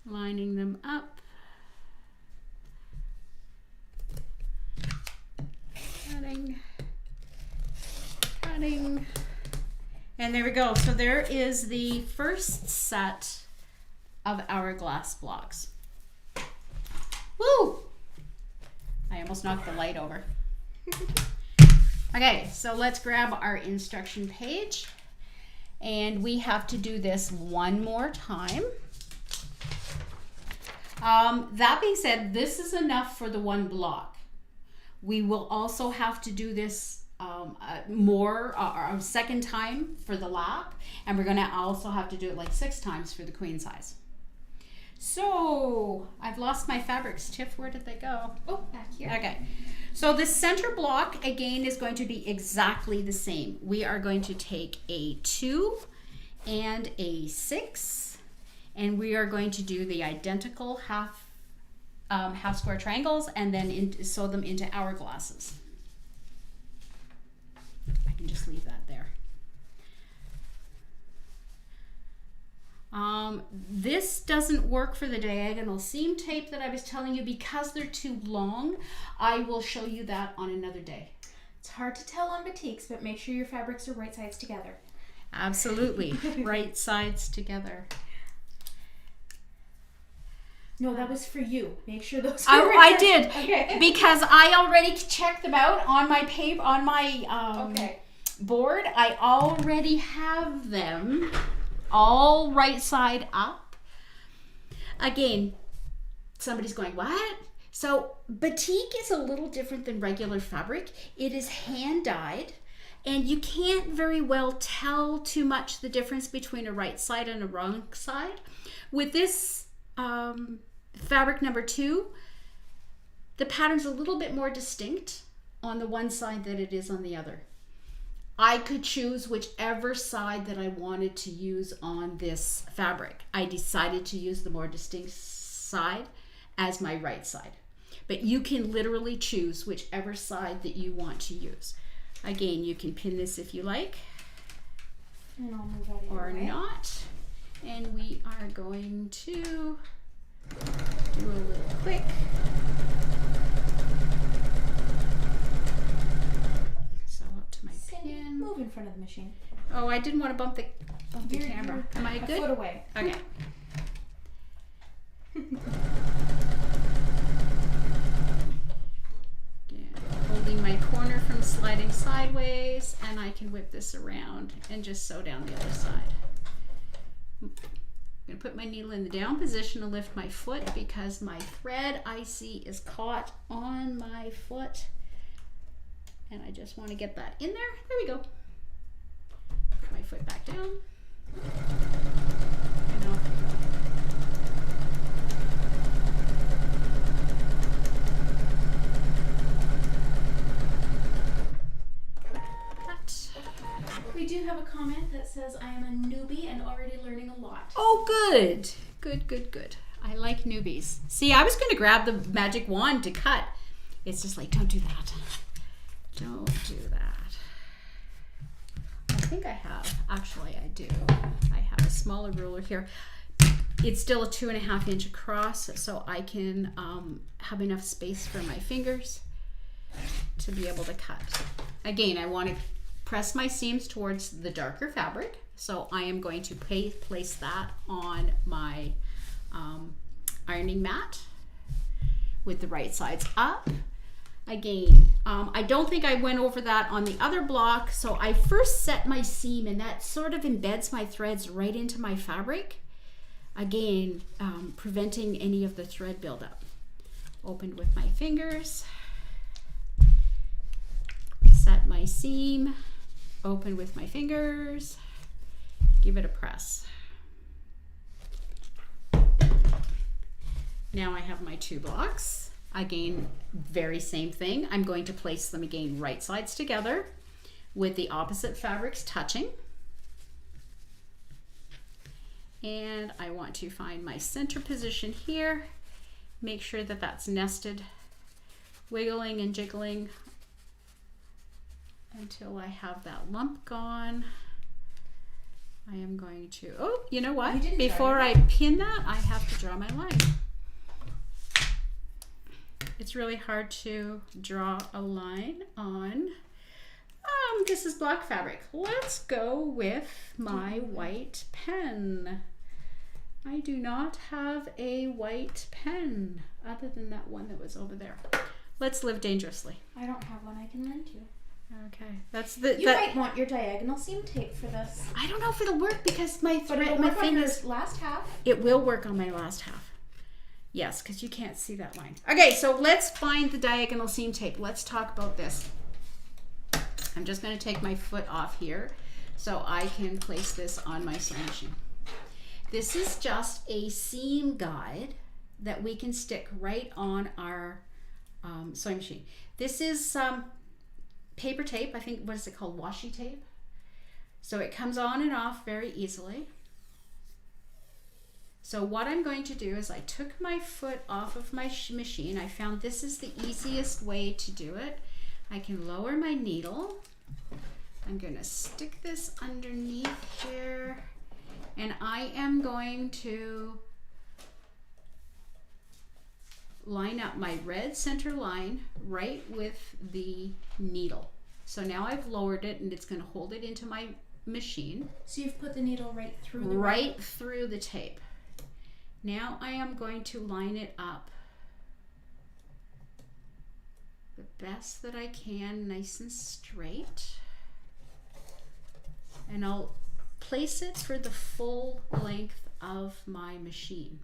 Lining them up. Cutting. Cutting. And there we go. So there is the first set of Hourglass blocks. Woo! I almost knocked the light over. Okay, so let's grab our instruction page. And we have to do this one more time. That being said, this is enough for the one block. We will also have to do this more or a second time for the lap, and we're gonna also have to do it like 6 times for the queen size. So I've lost my fabrics. Tiff, where did they go? Oh, back here. Okay. So the center block again is going to be exactly the same. We are going to take a 2 and a 6, and we are going to do the identical half square triangles and then sew them into hourglasses. I can just leave that there. This doesn't work for the diagonal seam tape that I was telling you because they're too long. I will show you that on another day. It's hard to tell on batiks, but make sure your fabrics are right sides together. Absolutely. Right sides together. No, that was for you. Make sure those. I did. Okay. Because I already checked them out on my paper, on my Okay. board. I already have them all right side up. Again, somebody's going, what? So batik is a little different than regular fabric. It is hand dyed, and you can't very well tell too much the difference between a right side and a wrong side. With this fabric number 2, the pattern's a little bit more distinct on the one side than it is on the other. I could choose whichever side that I wanted to use on this fabric. I decided to use the more distinct side as my right side. But you can literally choose whichever side that you want to use. Again, you can pin this if you like, And I'll move out of or your way. not. And we are going to do a little quick. So up to my pin. Move in front of the machine. Oh, I didn't want to bump the You're camera. Am I a good? foot away. Okay. Holding my corner from sliding sideways, and I can whip this around and just sew down the other side. I'm going to put my needle in the down position and lift my foot because my thread I see is caught on my foot, and I just want to get that in there. There we go. Put my foot back down. And off we go. We do have a comment that says, I am a newbie and already learning a lot. Oh, good. Good, good, good. I like newbies. See, I was going to grab the magic wand to cut. It's just like, don't do that. Don't do that. I think I have. Actually, I do. I have a smaller ruler here. It's still a 2.5 inch across, so I can have enough space for my fingers to be able to cut. Again, I want to press my seams towards the darker fabric, so I am going to place that on my ironing mat with the right sides up. Again, I don't think I went over that on the other block, so I first set my seam, and that sort of embeds my threads right into my fabric, again preventing any of the thread buildup. Opened with my fingers, set my seam, open with my fingers, give it a press. Now I have my 2 blocks. Again, very same thing. I'm going to place them again right sides together with the opposite fabrics touching. And I want to find my center position here. Make sure that that's nested, wiggling and jiggling until I have that lump gone. I am going to, oh, you know what? Before I pin that, I have to draw my line. It's really hard to draw a line on, this is block fabric. Let's go with my white pen. I do not have a white pen other than that one that was over there. Let's live dangerously. I don't have one I can lend you. Okay, that's the. You might want your diagonal seam tape for this. I don't know if it'll work because my But it'll my work on thing your is. last half. It will work on my last half. Yes, because you can't see that line. Okay, so let's find the diagonal seam tape. Let's talk about this. I'm just going to take my foot off here so I can place this on my sewing machine. This is just a seam guide that we can stick right on our sewing machine. This is paper tape. I think, what is it called? Washi tape. So it comes on and off very easily. So what I'm going to do is I took my foot off of my machine. I found this is the easiest way to do it. I can lower my needle. I'm going to stick this underneath here, and I am going to line up my red center line right with the needle. So now I've lowered it, and it's going to hold it into my machine. So you've put the needle right through the right through the tape. Now I am going to line it up the best that I can, nice and straight. And I'll place it for the full length of my machine.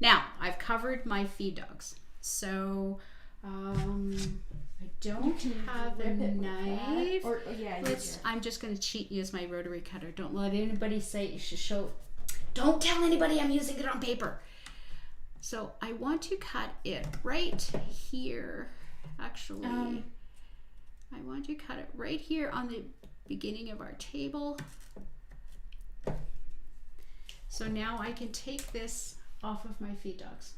Now, I've covered my feed dogs. So, I don't have a knife. I'm just going to cheat and use my rotary cutter. Don't let anybody say you should show. Don't tell anybody I'm using it on paper. So I want to cut it right here. Actually, I want to cut it right here on the beginning of our table. So now I can take this off of my feed dogs.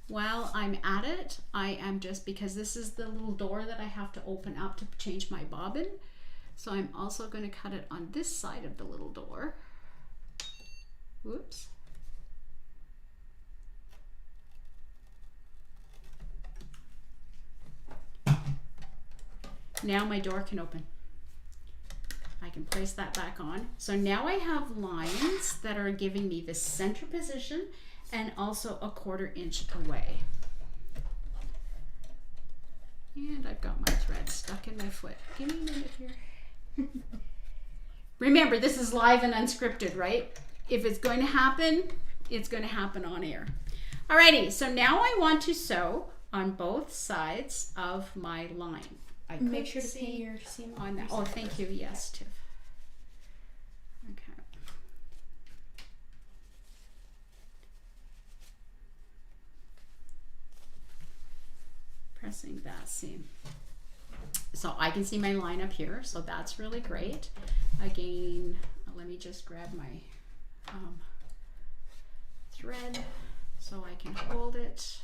While I'm at it, I am just, because this is the little door that I have to open up to change my bobbin. So I'm also going to cut it on this side of the little door. Whoops. Now my door can open. I can place that back on. So now I have lines that are giving me the center position and also a 1/4 inch away. And I've got my thread stuck in my foot. Give me a minute here. Remember, this is live and unscripted, right? If it's going to happen, it's going to happen on air. Alrighty, so now I want to sew on both sides of my line. I make sure to pin your seam on that. Oh, thank you. Yes, Tiff. Okay. Pressing that seam. So I can see my line up here, so that's really great. Again, let me just grab my thread so I can hold it.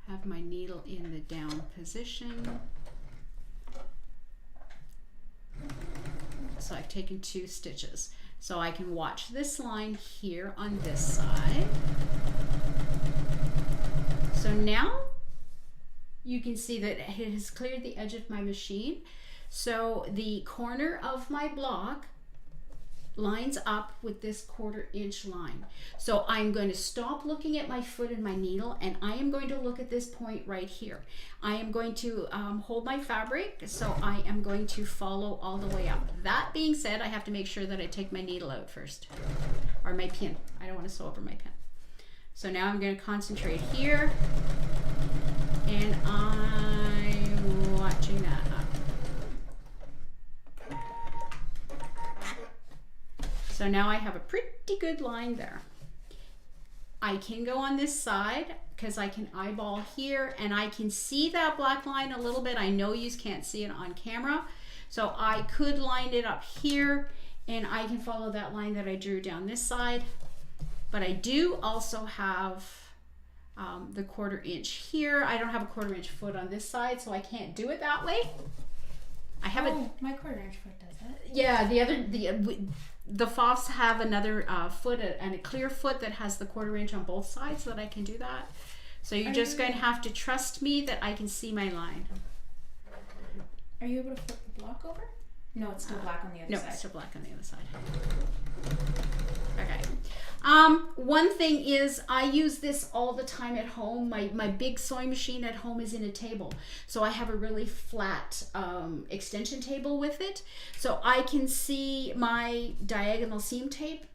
Have my needle in the down position. So I've taken 2 stitches. So I can watch this line here on this side. So now you can see that it has cleared the edge of my machine. So the corner of my block lines up with this 1/4 inch line. So I'm going to stop looking at my foot and my needle, and I am going to look at this point right here. I am going to hold my fabric, so I am going to follow all the way up. That being said, I have to make sure that I take my needle out first, or my pin. I don't want to sew over my pin. So now I'm going to concentrate here, and I'm watching that up. So now I have a pretty good line there. I can go on this side because I can eyeball here, and I can see that black line a little bit. I know you can't see it on camera. So I could line it up here, and I can follow that line that I drew down this side. But I do also have the 1/4 inch here. I don't have a 1/4 inch foot on this side, so I can't do it that way. I have my 1/4 inch foot does it. Yeah, the Fofs have another foot and a clear foot that has the 1/4 inch on both sides, so that I can do that. So you're just going to have to trust me that I can see my line. Are you able to flip the block over? No, it's still black on the other side. No, it's still black on the other side. Okay. One thing is I use this all the time at home. My big sewing machine at home is in a table. So I have a really flat extension table with it. So I can see my diagonal seam tape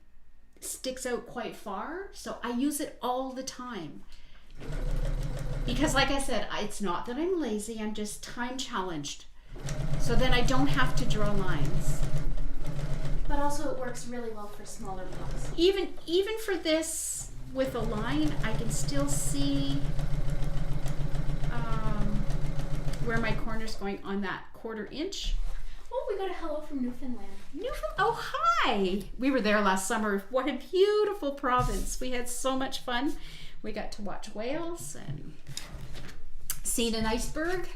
sticks out quite far. So I use it all the time. Because like I said, it's not that I'm lazy, I'm just time challenged. So then I don't have to draw lines. But also it works really well for smaller blocks. Even for this with a line, I can still see where my corner's going on that 1/4 inch. Oh, we got a hello from Newfoundland. Oh, hi! We were there last summer. What a beautiful province. We had so much fun. We got to watch whales and seen an iceberg.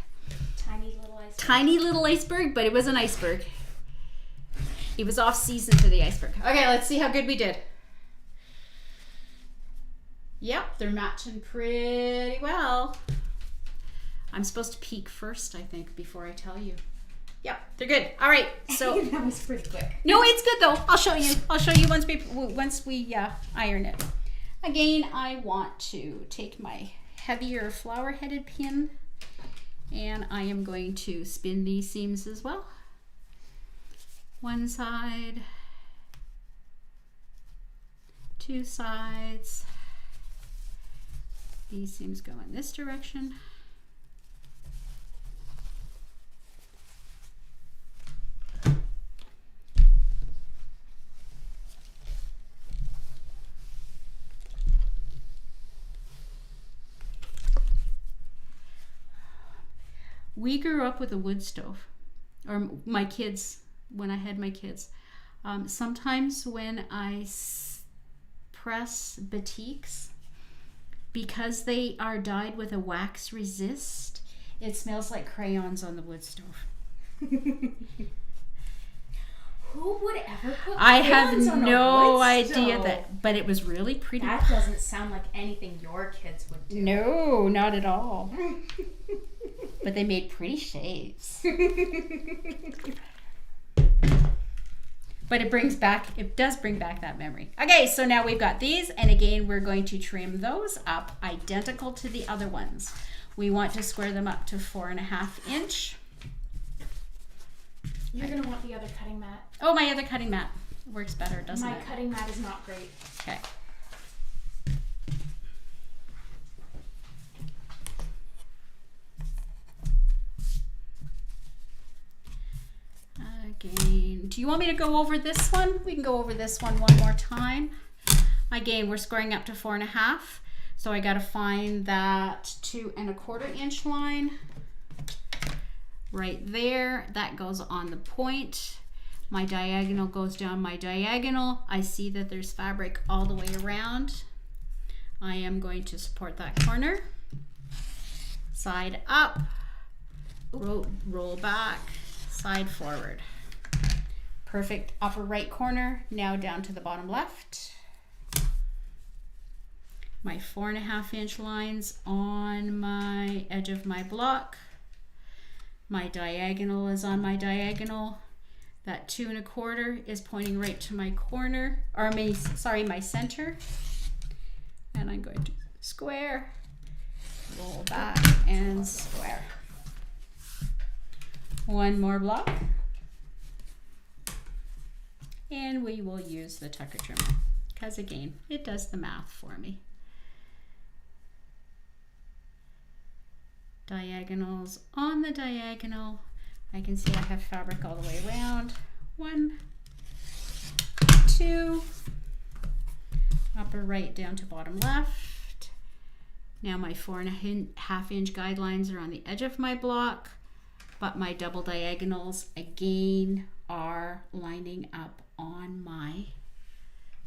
Tiny little iceberg. Tiny little iceberg, but it was an iceberg. It was off season for the iceberg. Okay, let's see how good we did. Yep, they're matching pretty well. I'm supposed to peek first, I think, before I tell you. Yep, they're good. All right, so that was pretty quick. no, it's good though. I'll show you. I'll show you once we iron it. Again, I want to take my heavier flower-headed pin, and I am going to spin these seams as well. One side, two sides. These seams go in this direction. We grew up with a wood stove, or my kids, when I had my kids. Sometimes when I press batiks, because they are dyed with a wax resist, it smells like crayons on the wood stove. Who would ever put I have crayons on a no wood idea stove? that, but it was really pretty. That doesn't sound like anything your kids would do. No, not at all. But they made pretty shapes. But it does bring back that memory. Okay, so now we've got these, and again, we're going to trim those up identical to the other ones. We want to square them up to 4.5 inch. You're gonna want the other cutting mat. Oh, my other cutting mat works better, doesn't My it? cutting mat is not great. Okay. Again, do you want me to go over this one? We can go over this one more time. Again, we're squaring up to 4.5. So I got to find that 2.25 inch line right there. That goes on the point. My diagonal goes down my diagonal. I see that there's fabric all the way around. I am going to support that corner. Side up, roll back, side forward. Perfect upper right corner. Now down to the bottom left. My 4.5 inch lines on my edge of my block. My diagonal is on my diagonal. That 2.25 is pointing right to my corner, or my center. And I'm going to square, roll back, and square. One more block. And we will use the tucker trimmer, because again, it does the math for me. Diagonals on the diagonal. I can see I have fabric all the way around. 1, 2, upper right down to bottom left. Now my 4.5 inch guidelines are on the edge of my block, but my double diagonals again are lining up on my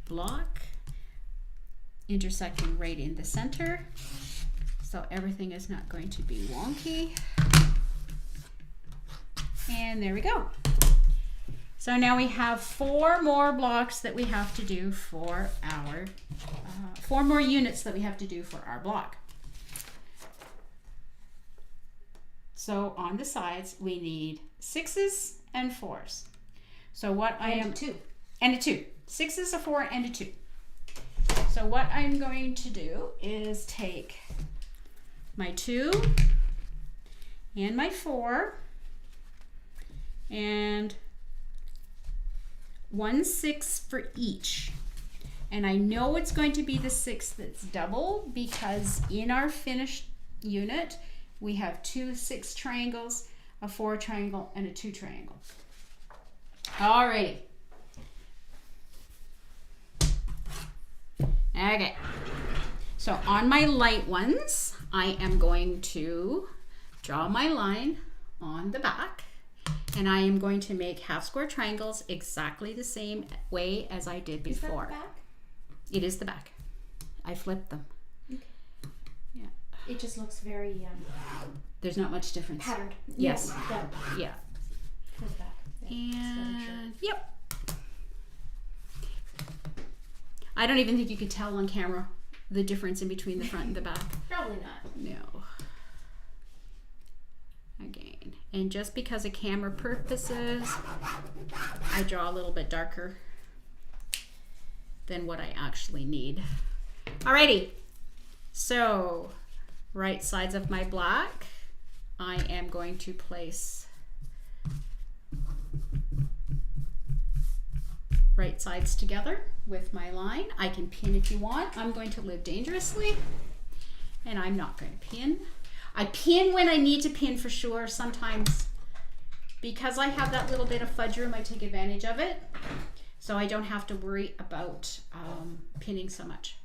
block, intersecting right in the center. So everything is not going to be wonky. And there we go. So now we have 4 more blocks that we have to do for our, 4 more units that we have to do for our block. So on the sides, we need 6s and 4s. So what I am... 2. And a 2. 6s, a 4, and a 2. So what I'm going to do is take my 2 and my 4 and 1 6 for each. And I know it's going to be the 6 that's double, because in our finished unit we have 2 6 triangles. a 4 triangle, and a 2 triangle. Alrighty. Okay. So on my light ones, I am going to draw my line on the back, and I am going to make half square triangles exactly the same way as I did before. Is that the back? It is the back. I flipped them. Okay. Yeah. It just looks very There's not much difference. patterned. Yes. Yeah. Yeah. For the back. And yep. I don't even think you could tell on camera the difference in between the front and the back. Probably not. No. Again. And just because of camera purposes, I draw a little bit darker than what I actually need. Alrighty. So, right sides of my black, I am going to place right sides together with my line. I can pin if you want. I'm going to live dangerously, and I'm not going to pin. I pin when I need to pin for sure. Sometimes, because I have that little bit of fudge room, I take advantage of it, so I don't have to worry about pinning so much.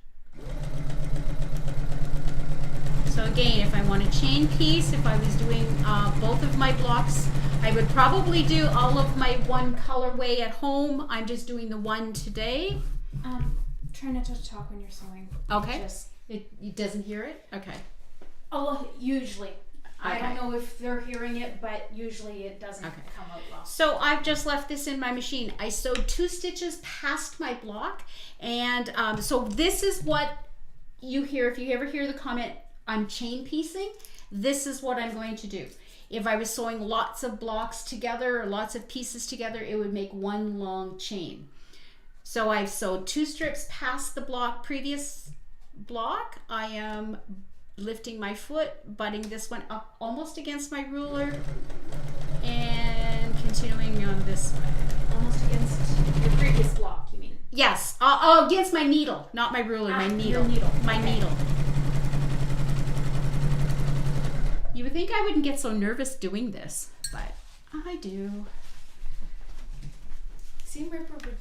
So again, if I want a chain piece, if I was doing both of my blocks, I would probably do all of my one colorway at home. I'm just doing the one today. Try not to talk when you're sewing. Okay. It doesn't hear it? Okay. Oh, usually. I Okay. don't know if they're hearing it, but usually it doesn't Okay. come out well. So I've just left this in my machine. I sewed 2 stitches past my block, and so this is what you hear. If you ever hear the comment, I'm chain piecing, this is what I'm going to do. If I was sewing lots of blocks together or lots of pieces together, it would make one long chain. So I've sewed 2 strips past the previous block. I am lifting my foot, butting this one up almost against my ruler, and continuing on this way. Almost against your previous block, you mean? Yes, against my needle, not my ruler, my needle. Your needle. My Okay. needle. You would think I wouldn't get so nervous doing this, but I do. Seam ripper would.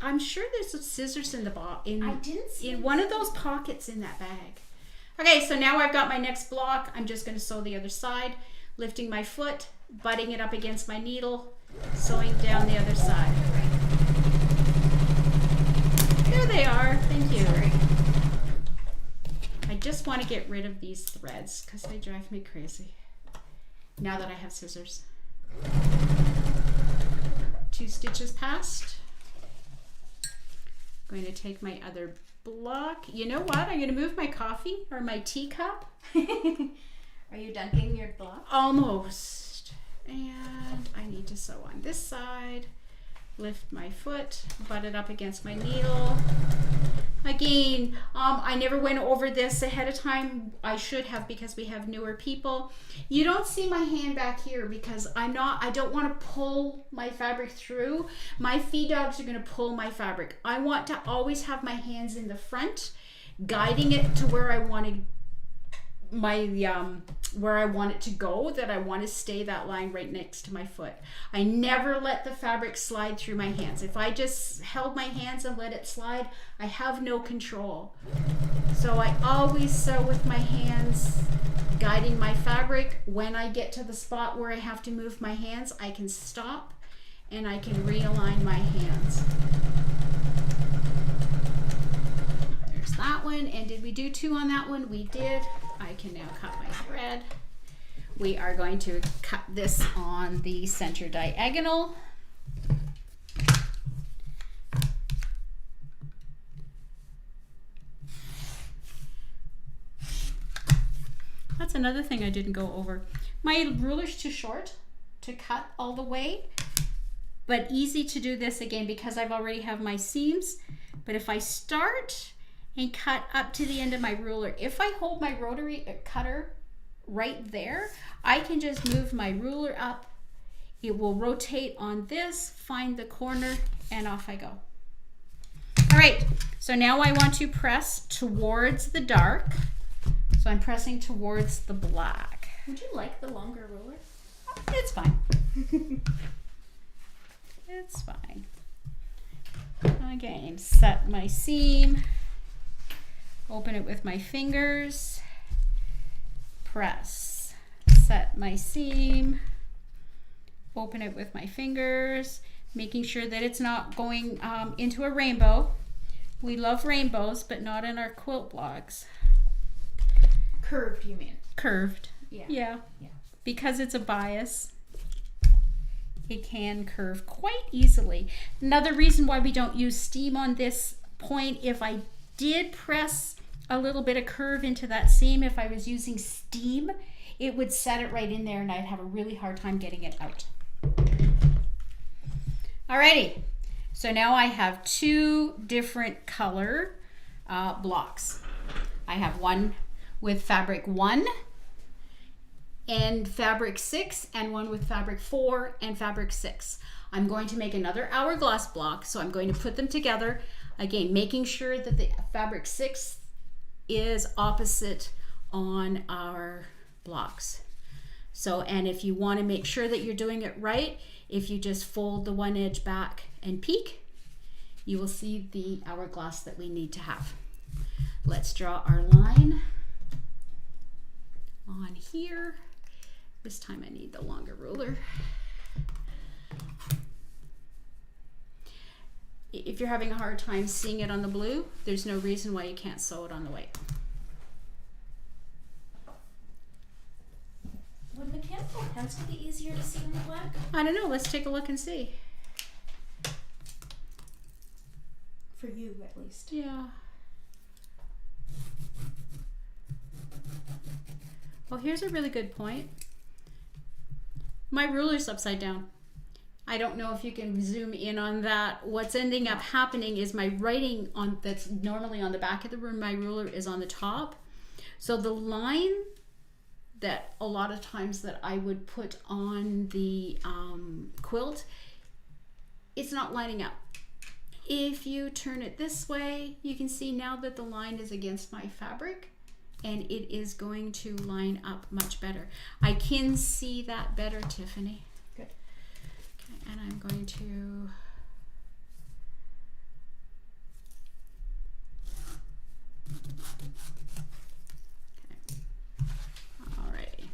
I'm sure there's some scissors in the I didn't see in one of those pockets in that bag. Okay, so now I've got my next block. I'm just going to sew the other side, lifting my foot, butting it up against my needle, sewing down the other side. There they are. Thank you. Sorry. I just want to get rid of these threads because they drive me crazy now that I have scissors. 2 stitches past. Going to take my other block. You know what? I'm going to move my coffee or my teacup. Are you dunking your block? Almost. And I need to sew on this side. Lift my foot, butt it up against my needle. Again, I never went over this ahead of time. I should have, because we have newer people. You don't see my hand back here because I don't want to pull my fabric through. My feed dogs are going to pull my fabric. I want to always have my hands in the front, guiding it to where I want to where I want it to go, that I want to stay that line right next to my foot. I never let the fabric slide through my hands. If I just held my hands and let it slide, I have no control. So I always sew with my hands, guiding my fabric. When I get to the spot where I have to move my hands, I can stop and I can realign my hands. There's that one. And did we do 2 on that one? We did. I can now cut my thread. We are going to cut this on the center diagonal. That's another thing I didn't go over. My ruler's too short to cut all the way, but easy to do this again because I've already have my seams. But if I start and cut up to the end of my ruler, if I hold my rotary cutter right there, I can just move my ruler up. It will rotate on this, find the corner, and off I go. All right, so now I want to press towards the dark. So I'm pressing towards the black. Would you like the longer ruler? It's fine. It's fine. Again, set my seam, open it with my fingers, press, set my seam, open it with my fingers, making sure that it's not going into a rainbow. We love rainbows, but not in our quilt blocks. Curved, you mean? Curved. Yeah. Yeah. Because it's a bias, it can curve quite easily. Another reason why we don't use steam on this point, if I did press a little bit of curve into that seam, if I was using steam, it would set it right in there and I'd have a really hard time getting it out. Alrighty, so now I have two different color blocks. I have one with fabric 1 and fabric 6, and one with fabric 4 and fabric 6. I'm going to make another hourglass block, so I'm going to put them together. Again, making sure that the fabric 6 is opposite on our blocks. So, and if you want to make sure that you're doing it right, if you just fold the one edge back and peek, you will see the hourglass that we need to have. Let's draw our line on here. This time I need the longer ruler. If you're having a hard time seeing it on the blue, there's no reason why you can't sew it on the white. Would mechanical pencil be easier to see in the black? I don't know, let's take a look and see. For you, at least. Yeah. Well, here's a really good point. My ruler's upside down. I don't know if you can zoom in on that. What's ending up happening is my writing on that's normally on the back of the room, my ruler is on the top. So the line that a lot of times that I would put on the quilt, it's not lining up. If you turn it this way, you can see now that the line is against my fabric and it is going to line up much better. I can see that better, Tiffany. Good. Okay, and I'm going to Alrighty.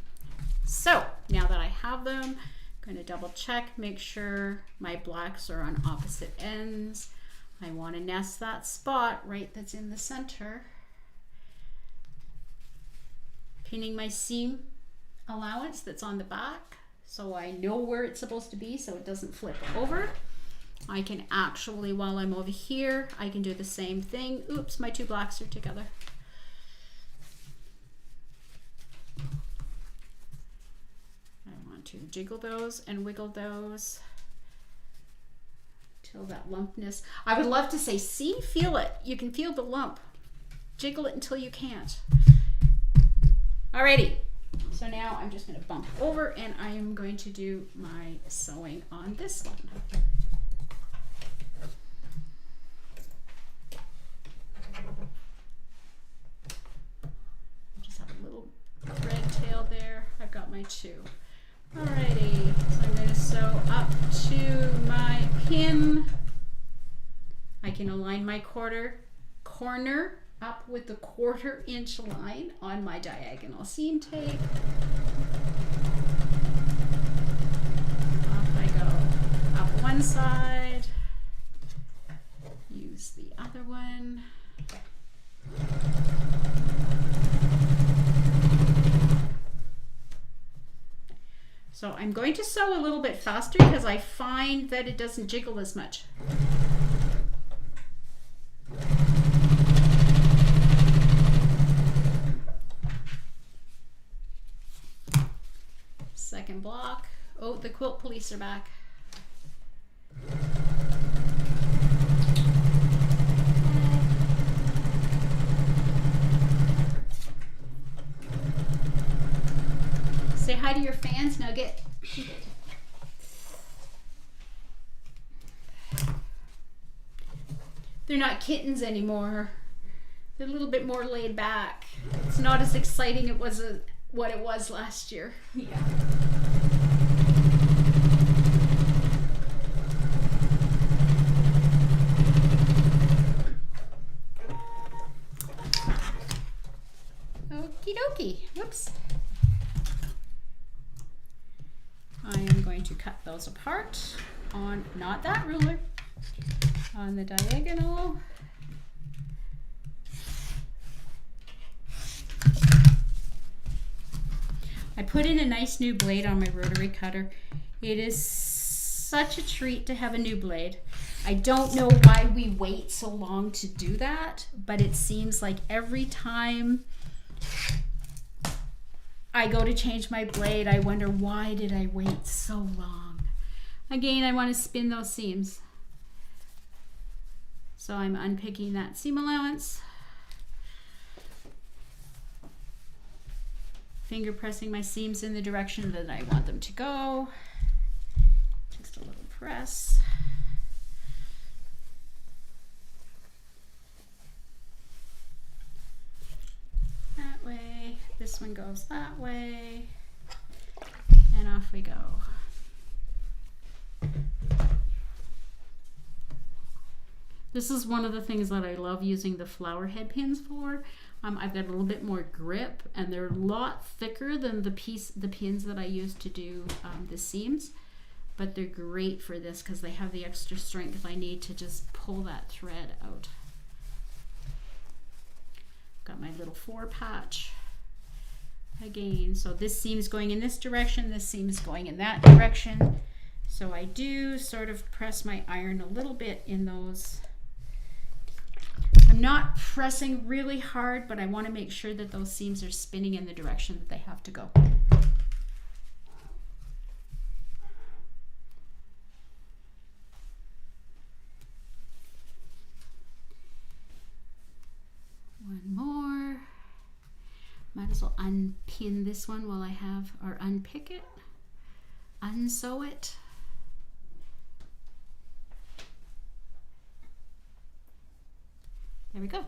So now that I have them, I'm going to double check, make sure my blacks are on opposite ends. I want to nest that spot right that's in the center. Pinning my seam allowance that's on the back so I know where it's supposed to be so it doesn't flip over. I can actually, while I'm over here, I can do the same thing. Oops, my two blacks are together. I want to jiggle those and wiggle those till that lumpness. I would love to say, see, feel it. You can feel the lump. Jiggle it until you can't. Alrighty, so now I'm just going to bump over and I am going to do my sewing on this one. Just have a little thread tail there. I've got my two. Alrighty, so I'm going to sew up to my pin. I can align my corner up with the 1/4 inch line on my diagonal seam tape. Off I go. Up one side, use the other one. So I'm going to sew a little bit faster because I find that it doesn't jiggle as much. Second block. Oh, the quilt police are back. Say hi to your fans, Nugget. They're not kittens anymore. They're a little bit more laid back. It's not as exciting what it was last year. Yeah. Okie dokie. Whoops. I am going to cut those apart on, not that ruler, on the diagonal. I put in a nice new blade on my rotary cutter. It is such a treat to have a new blade. I don't know why we wait so long to do that, but it seems like every time I go to change my blade, I wonder, why did I wait so long? Again, I want to spin those seams. So I'm unpicking that seam allowance. Finger pressing my seams in the direction that I want them to go. Just a little press. That way. This one goes that way. And off we go. This is one of the things that I love using the flower head pins for. I've got a little bit more grip, and they're a lot thicker than the pins that I use to do the seams, but they're great for this because they have the extra strength I need to just pull that thread out. Got my little 4 patch again, so this seam's going in this direction, this seam's going in that direction, so I do sort of press my iron a little bit in those. I'm not pressing really hard, but I want to make sure that those seams are spinning in the direction that they have to go. One more. Might as well unpin this one while I have, or unpick it, unsew it. There we go.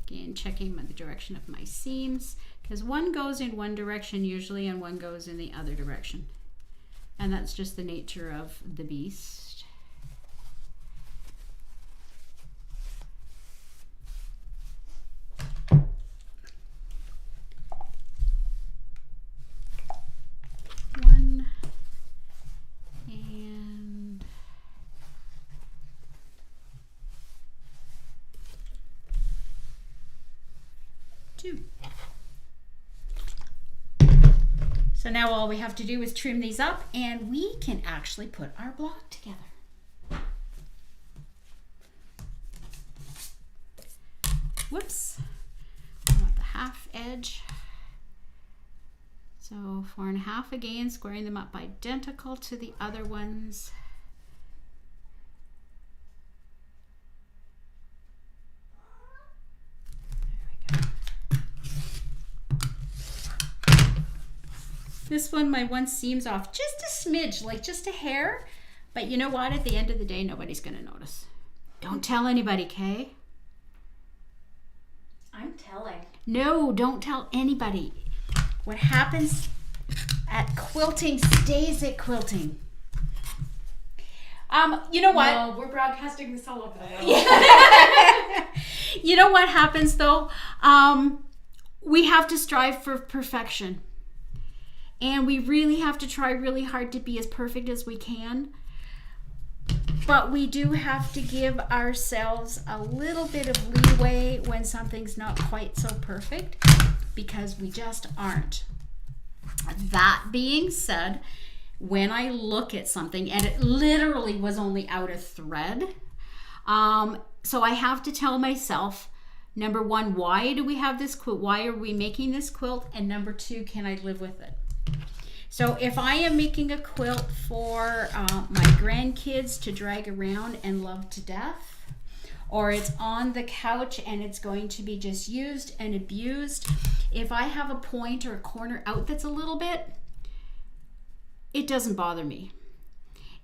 Again, checking the direction of my seams, because one goes in one direction usually and one goes in the other direction. And that's just the nature of the beast. One and two. So now all we have to do is trim these up and we can actually put our block together. Whoops, I want the half edge. So 4.5 again, squaring them up identical to the other ones. This one, my one seam's off just a smidge, like just a hair. But you know what? At the end of the day, nobody's going to notice. Don't tell anybody, Kay. I'm telling. No, don't tell anybody. What happens at quilting stays at quilting. You know what? No, we're broadcasting this all over the world. Yeah. You know what happens though? We have to strive for perfection. And we really have to try really hard to be as perfect as we can. But we do have to give ourselves a little bit of leeway when something's not quite so perfect, because we just aren't. That being said, when I look at something, and it literally was only out of thread, so I have to tell myself, number one, why do we have this quilt? Why are we making this quilt? And number two, can I live with it? So if I am making a quilt for my grandkids to drag around and love to death, or it's on the couch and it's going to be just used and abused, if I have a point or a corner out that's a little bit, it doesn't bother me.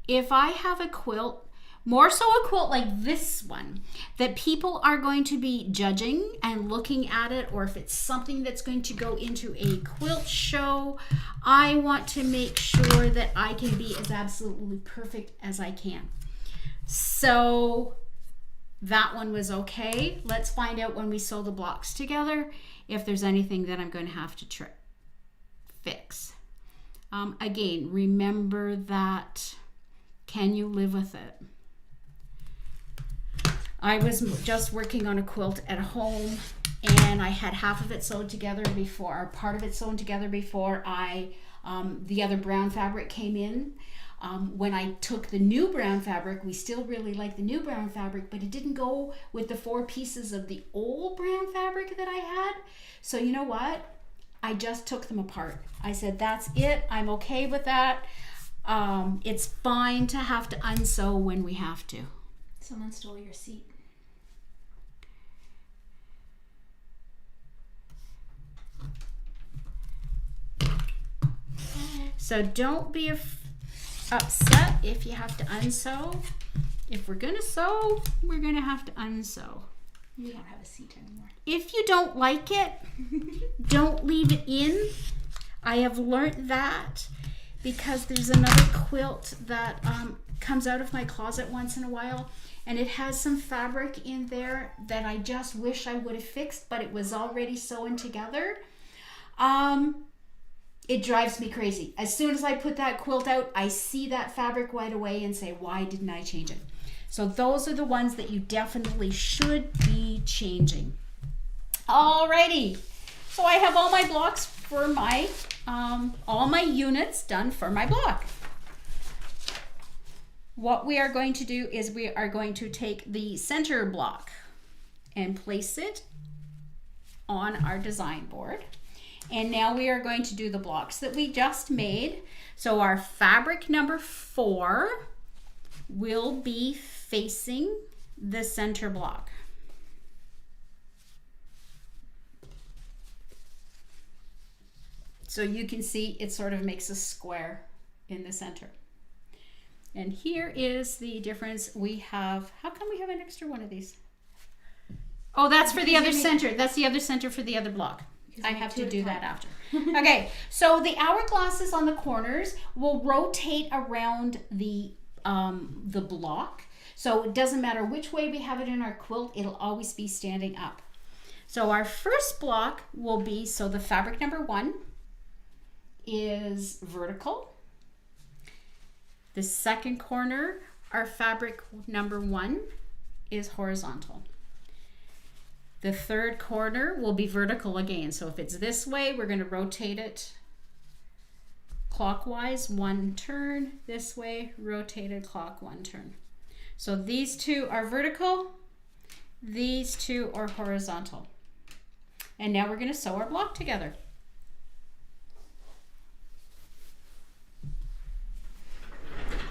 If I have a quilt more so a quilt like this one, that people are going to be judging and looking at it, or if it's something that's going to go into a quilt show, I want to make sure that I can be as absolutely perfect as I can. So that one was okay. Let's find out when we sew the blocks together if there's anything that I'm going to have to fix. Again, remember that, can you live with it? I was just working on a quilt at home, and I had half of it sewn together before, or part of it sewn together before the other brown fabric came in. When I took the new brown fabric, we still really like the new brown fabric, but it didn't go with the 4 pieces of the old brown fabric that I had. So you know what? I just took them apart. I said, that's it. I'm okay with that. It's fine to have to unsew when we have to. Someone stole your seat. So don't be upset if you have to unsew. If we're gonna sew, we're gonna have to unsew. We don't have a seat anymore. If you don't like it, don't leave it in. I have learned that because there's another quilt that comes out of my closet once in a while, and it has some fabric in there that I just wish I would have fixed, but it was already sewn together. It drives me crazy. As soon as I put that quilt out, I see that fabric right away and say, why didn't I change it? So those are the ones that you definitely should be changing. Alrighty, so I have all my blocks for my, all my units done for my block. What we are going to do is we are going to take the center block and place it on our design board. And now we are going to do the blocks that we just made. So our fabric number 4 will be facing the center block. So you can see it sort of makes a square in the center. And here is the difference. We have, how come we have an extra one of these? Oh, that's for the other center. That's the other center for the other block. I have to do that after. Okay, so the hourglasses on the corners will rotate around the block. So it doesn't matter which way we have it in our quilt, it'll always be standing up. So our first block will be, so the fabric number 1 is vertical. The second corner, our fabric number 1 is horizontal. The third corner will be vertical again. So if it's this way, we're going to rotate it clockwise 1 turn. This way, rotated clock 1 turn. So these 2 are vertical. These 2 are horizontal. And now we're going to sew our block together.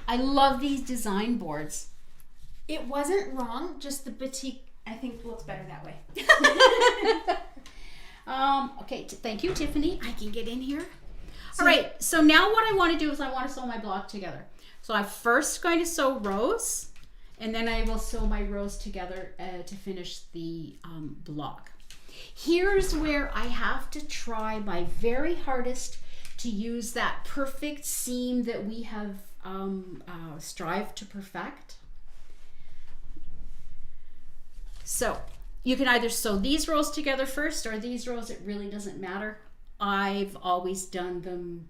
I love these design boards. It wasn't wrong, just the batik I think looks better that way. Okay, thank you, Tiffany. I can get in here. All right, so now what I want to do is I want to sew my block together. So I'm first going to sew rows, and then I will sew my rows together to finish the block. Here's where I have to try my very hardest to use that perfect seam that we have strived to perfect. So you can either sew these rows together first or these rows, it really doesn't matter. I've always done them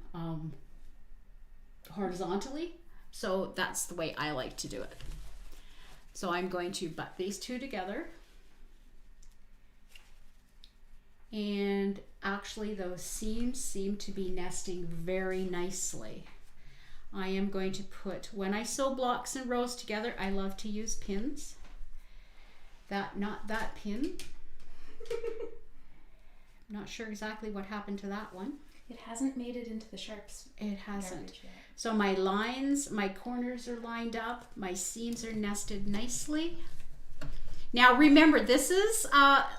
horizontally, so that's the way I like to do it. So I'm going to butt these 2 together. And actually those seams seem to be nesting very nicely. I am going to put, when I sew blocks and rows together, I love to use pins. Not that pin. I'm not sure exactly what happened to that one. It hasn't made it into the sharps. It hasn't. So my lines, my corners are lined up. My seams are nested nicely. Now remember, this is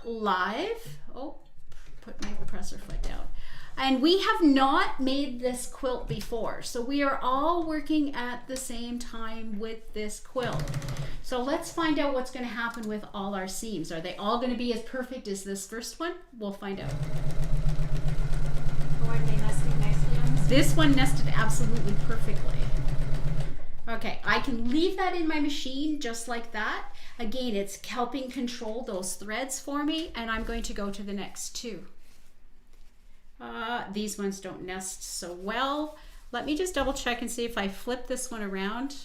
live. Oh, put my presser foot down. And we have not made this quilt before, so we are all working at the same time with this quilt. So let's find out what's going to happen with all our seams. Are they all going to be as perfect as this first one? We'll find out. Or are they nesting nicely on this? This one nested absolutely perfectly. Okay, I can leave that in my machine just like that. Again, it's helping control those threads for me, and I'm going to go to the next two. These ones don't nest so well. Let me just double check and see if I flip this one around.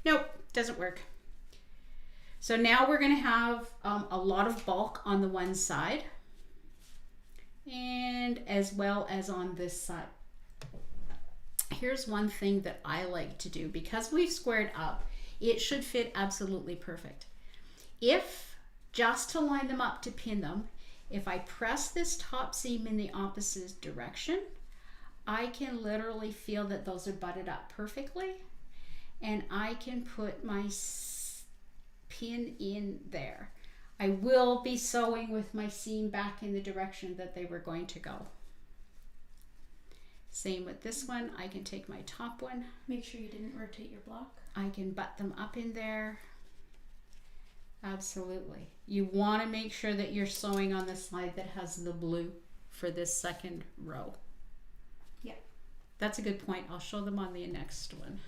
Nope, doesn't work. So now we're going to have a lot of bulk on the one side, and as well as on this side. Here's one thing that I like to do. Because we've squared up, it should fit absolutely perfect. If, just to line them up to pin them, if I press this top seam in the opposite direction, I can literally feel that those are butted up perfectly, and I can put my pin in there. I will be sewing with my seam back in the direction that they were going to go. Same with this one. I can take my top one. Make sure you didn't rotate your block. I can butt them up in there. Absolutely. You want to make sure that you're sewing on the side that has the blue for this second row. Yeah. That's a good point. I'll show them on the next one.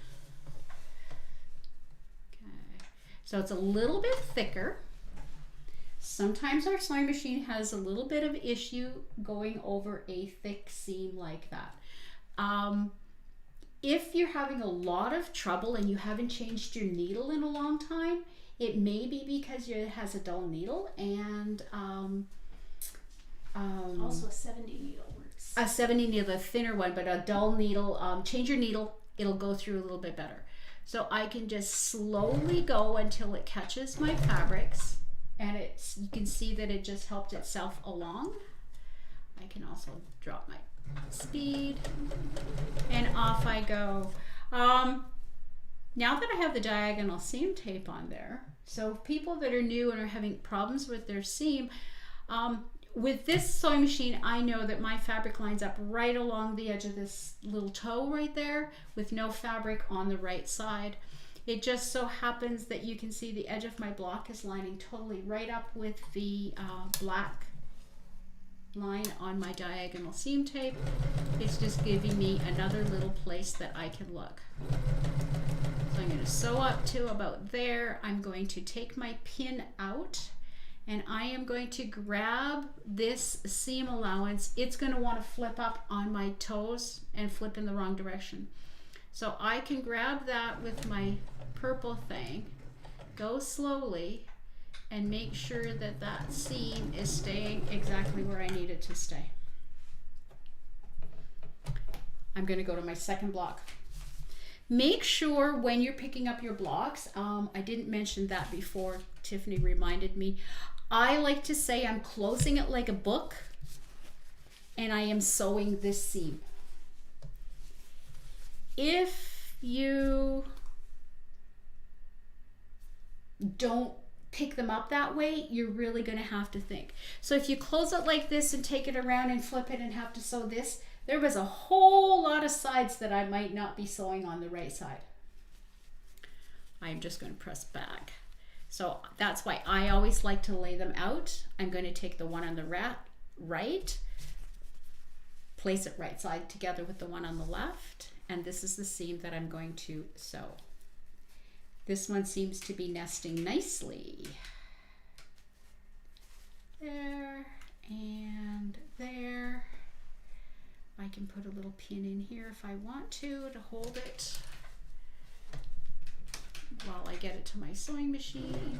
Okay. So it's a little bit thicker. Sometimes our sewing machine has a little bit of issue going over a thick seam like that. If you're having a lot of trouble and you haven't changed your needle in a long time, it may be because it has a dull needle, and also a 70 needle works. A 70 needle, a thinner one, but a dull needle, change your needle, it'll go through a little bit better. So I can just slowly go until it catches my fabrics, and you can see that it just helped itself along. I can also drop my speed, and off I go. Now that I have the diagonal seam tape on there, so people that are new and are having problems with their seam, with this sewing machine, I know that my fabric lines up right along the edge of this little toe right there with no fabric on the right side. It just so happens that you can see the edge of my block is lining totally right up with the black line on my diagonal seam tape. It's just giving me another little place that I can look. So I'm going to sew up to about there. I'm going to take my pin out, and I am going to grab this seam allowance. It's going to want to flip up on my toes and flip in the wrong direction. So I can grab that with my purple thing, go slowly, and make sure that that seam is staying exactly where I need it to stay. I'm going to go to my second block. Make sure when you're picking up your blocks, I didn't mention that before, Tiffany reminded me, I like to say I'm closing it like a book, and I am sewing this seam. If you don't pick them up that way, you're really going to have to think. So if you close it like this and take it around and flip it and have to sew this, there was a whole lot of sides that I might not be sewing on the right side. I'm just going to press back. So that's why I always like to lay them out. I'm going to take the one on the right, place it right side together with the one on the left, and this is the seam that I'm going to sew. This one seems to be nesting nicely. There and there. I can put a little pin in here if I want to hold it while I get it to my sewing machine.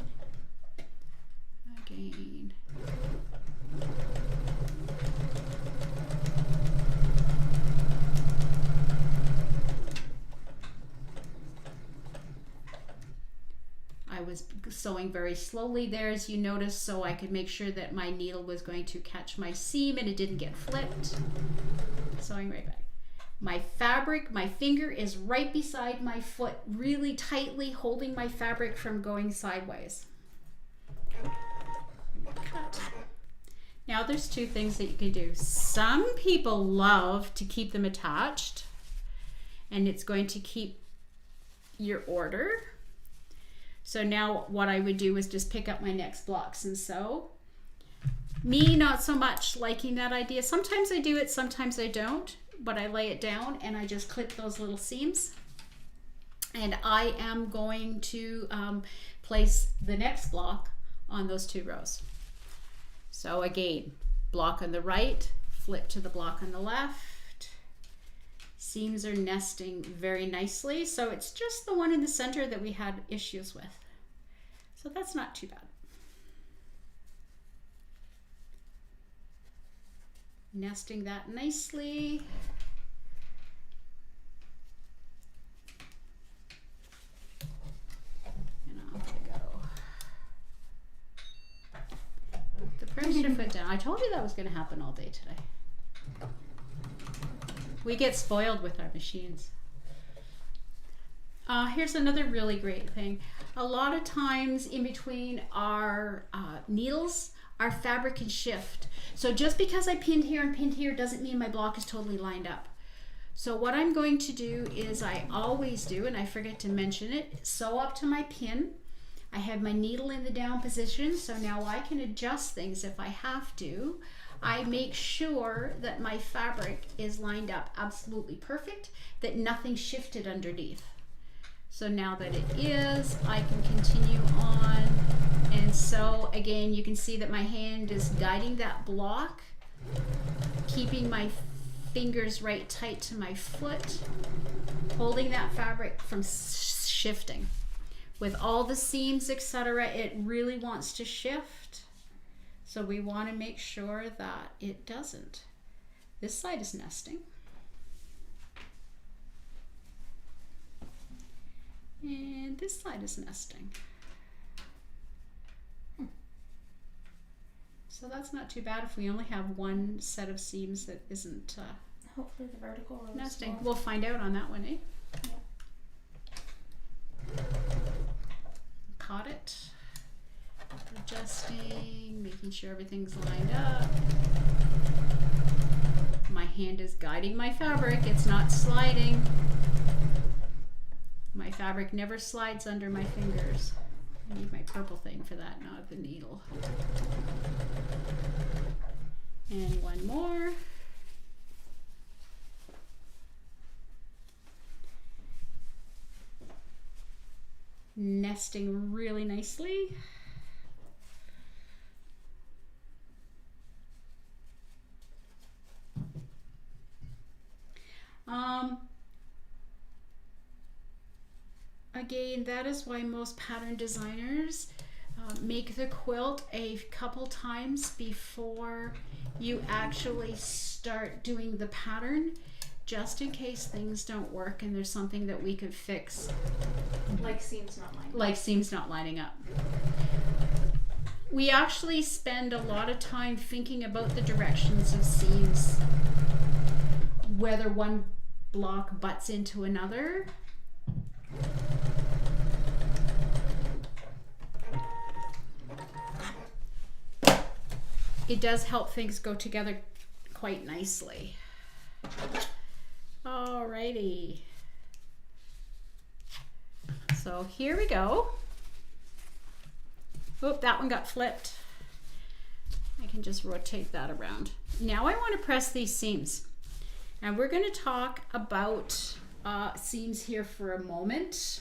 Again. I was sewing very slowly there, as you noticed, so I could make sure that my needle was going to catch my seam and it didn't get flipped. Sewing right back. My fabric, my finger is right beside my foot, really tightly holding my fabric from going sideways. Cut. Now there's two things that you can do. Some people love to keep them attached, and it's going to keep your order. So now what I would do is just pick up my next blocks and sew. Me, not so much liking that idea. Sometimes I do it, sometimes I don't, but I lay it down and I just clip those little seams. And I am going to place the next block on those 2 rows. So again, block on the right, flip to the block on the left. Seams are nesting very nicely. So it's just the one in the center that we had issues with. So that's not too bad. Nesting that nicely. And off we go. Put the pressure foot down. I told you that was going to happen all day today. We get spoiled with our machines. Here's another really great thing. A lot of times in between our needles, our fabric can shift. So just because I pinned here and pinned here doesn't mean my block is totally lined up. So what I'm going to do is I always do, and I forget to mention it, sew up to my pin. I have my needle in the down position, so now I can adjust things if I have to. I make sure that my fabric is lined up absolutely perfect, that nothing shifted underneath. So now that it is, I can continue on. And so again, you can see that my hand is guiding that block, keeping my fingers right tight to my foot, holding that fabric from shifting. With all the seams, etc., it really wants to shift. So we want to make sure that it doesn't. This side is nesting. And this side is nesting. So that's not too bad if we only have one set of seams that isn't hopefully the vertical row nesting. We'll find out on that one, eh? Yeah. Caught it. Adjusting, making sure everything's lined up. My hand is guiding my fabric. It's not sliding. My fabric never slides under my fingers. I need my purple thing for that, not the needle. And one more. Nesting really nicely. Again, that is why most pattern designers make the quilt a couple times before you actually start doing the pattern, just in case things don't work and there's something that we could fix. Like seams not lining up. Like seams not lining up. We actually spend a lot of time thinking about the directions of seams, whether one block butts into another. It does help things go together quite nicely. Alrighty. So here we go. Oop, that one got flipped. I can just rotate that around. Now I want to press these seams. And we're going to talk about seams here for a moment.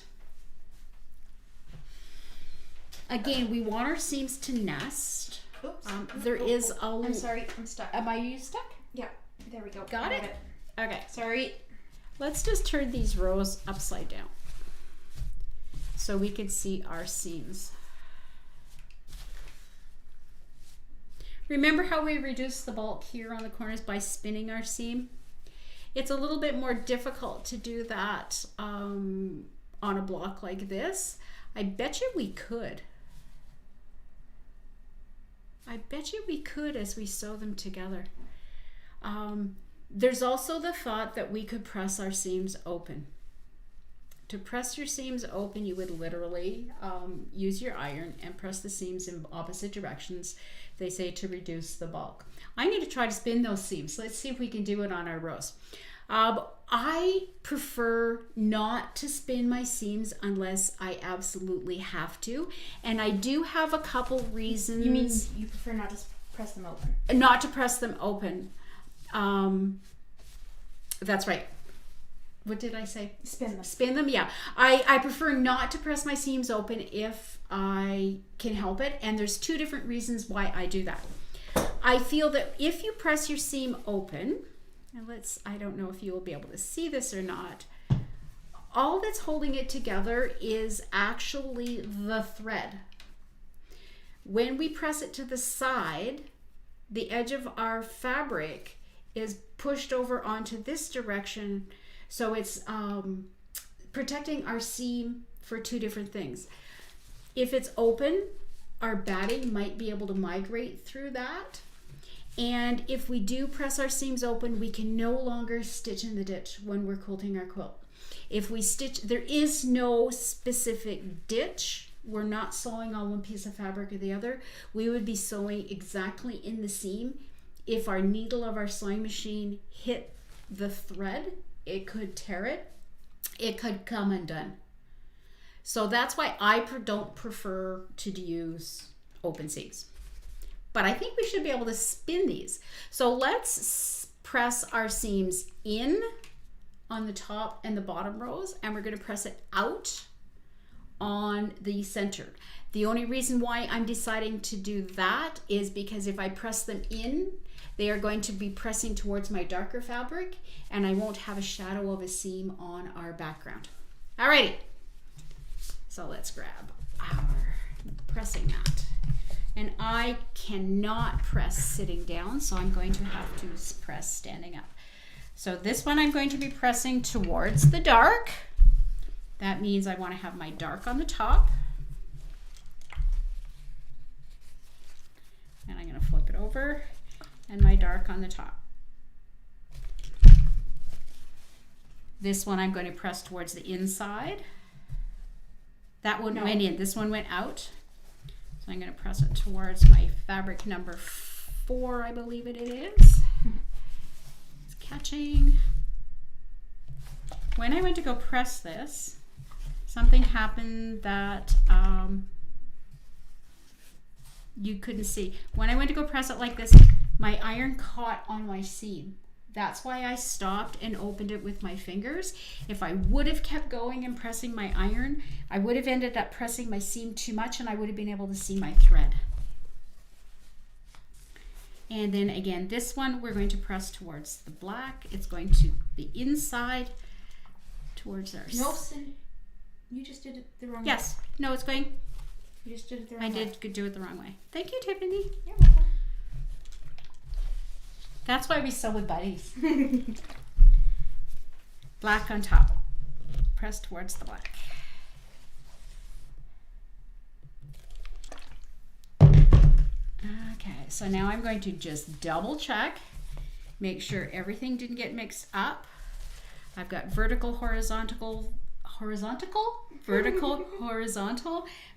Again, we want our seams to nest. Oops. There is a... I'm sorry, I'm stuck. Am I stuck? Yeah, there we go. Got it? Okay. Sorry. Let's just turn these rows upside down so we can see our seams. Remember how we reduced the bulk here on the corners by spinning our seam? It's a little bit more difficult to do that on a block like this. I bet you we could. I bet you we could as we sew them together. There's also the thought that we could press our seams open. To press your seams open, you would literally use your iron and press the seams in opposite directions. they say to reduce the bulk. I need to try to spin those seams. Let's see if we can do it on our rows. I prefer not to spin my seams unless I absolutely have to. And I do have a couple reasons. You mean you prefer not to press them open? Not to press them open. That's right. What did I say? Spin them. Spin them, yeah. I prefer not to press my seams open if I can help it. And there's two different reasons why I do that. I feel that if you press your seam open, and I don't know if you will be able to see this or not, all that's holding it together is actually the thread. When we press it to the side, the edge of our fabric is pushed over onto this direction, so it's protecting our seam for two different things. If it's open, our batting might be able to migrate through that. And if we do press our seams open, we can no longer stitch in the ditch when we're quilting our quilt. If we stitch, there is no specific ditch. We're not sewing on one piece of fabric or the other. We would be sewing exactly in the seam. If our needle of our sewing machine hit the thread, it could tear it. It could come undone. So that's why I don't prefer to use open seams. But I think we should be able to spin these. So let's press our seams in on the top and the bottom rows, and we're going to press it out on the center. The only reason why I'm deciding to do that is because if I press them in, they are going to be pressing towards my darker fabric, and I won't have a shadow of a seam on our background. Alrighty, so let's grab our pressing mat. And I cannot press sitting down, so I'm going to have to press standing up. So this one I'm going to be pressing towards the dark. That means I want to have my dark on the top. And I'm going to flip it over and my dark on the top. This one I'm going to press towards the inside. That one went in. This one went out. So I'm going to press it towards my fabric number 4, I believe it is. It's catching. When I went to go press this, something happened that you couldn't see. When I went to go press it like this, my iron caught on my seam. That's why I stopped and opened it with my fingers. If I would have kept going and pressing my iron, I would have ended up pressing my seam too much and I would have been able to see my thread. And then again, this one we're going to press towards the black. It's going to the inside towards our... No, you just did it the wrong way. Yes. No, it's going... You just did it the wrong way. I did do it the wrong way. Thank you, Tiffany. You're welcome. That's why we sew with buddies. Black on top. Press towards the black. Okay, so now I'm going to just double check, make sure everything didn't get mixed up. I've got vertical, horizontal.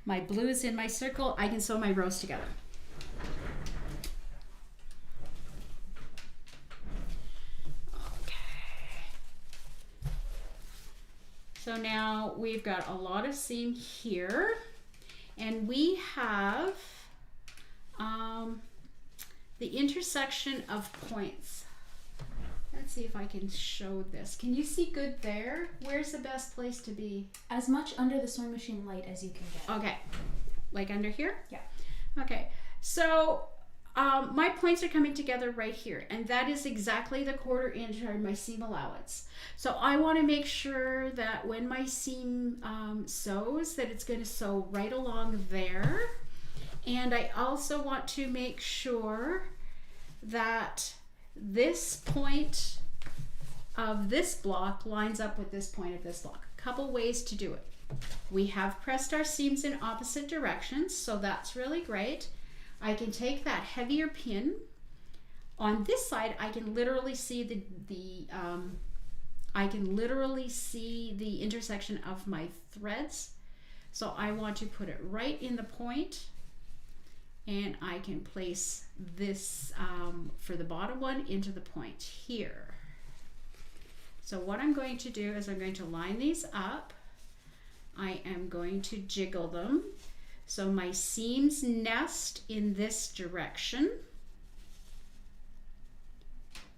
My blue is in my circle. I can sew my rows together. So now we've got a lot of seam here, and we have the intersection of points. Let's see if I can show this. Can you see good there? Where's the best place to be? As much under the sewing machine light as you can get. Okay, like under here? Yeah. Okay, so my points are coming together right here, and that is exactly the 1/4 inch or my seam allowance. So I want to make sure that when my seam sews, that it's going to sew right along there. And I also want to make sure that this point of this block lines up with this point of this block. Couple ways to do it. We have pressed our seams in opposite directions, so that's really great. I can take that heavier pin. On this side, I can literally see the intersection of my threads. So I want to put it right in the point and I can place this for the bottom one into the point here. So what I'm going to do is I'm going to line these up. I am going to jiggle them so my seams nest in this direction,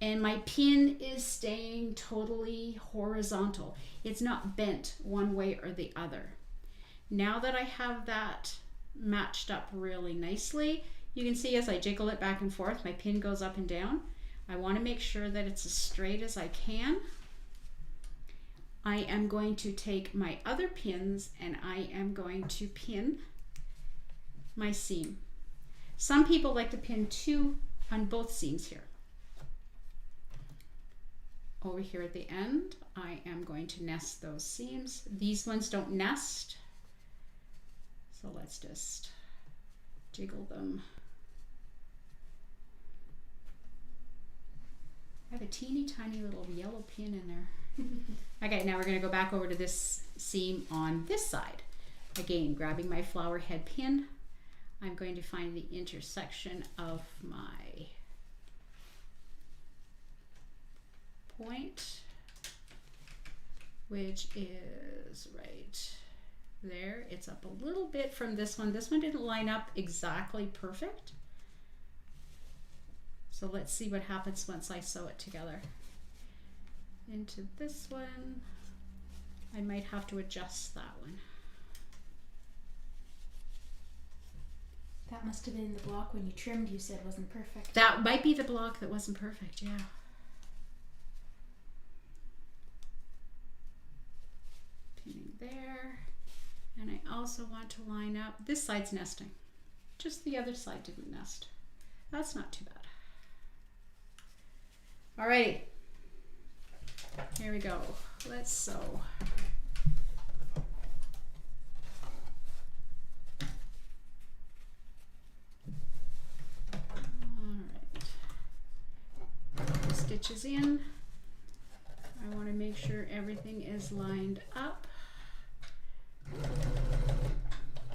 and my pin is staying totally horizontal. It's not bent one way or the other. Now that I have that matched up really nicely, you can see as I jiggle it back and forth, my pin goes up and down. I want to make sure that it's as straight as I can. I am going to take my other pins and I am going to pin my seam. Some people like to pin 2 on both seams here. Over here at the end, I am going to nest those seams. These ones don't nest, so let's just jiggle them. I have a teeny tiny little yellow pin in there. Okay, now we're going to go back over to this seam on this side. Again, grabbing my flower head pin, I'm going to find the intersection of my point, which is right there. It's up a little bit from this one. This one didn't line up exactly perfect. So let's see what happens once I sew it together. Into this one, I might have to adjust that one. That must have been the block when you trimmed, you said wasn't perfect. That might be the block that wasn't perfect, yeah. Pinning there. And I also want to line up, this side's nesting. Just the other side didn't nest. That's not too bad. Alrighty. Here we go. Let's sew. Alright. Stitches in. I want to make sure everything is lined up.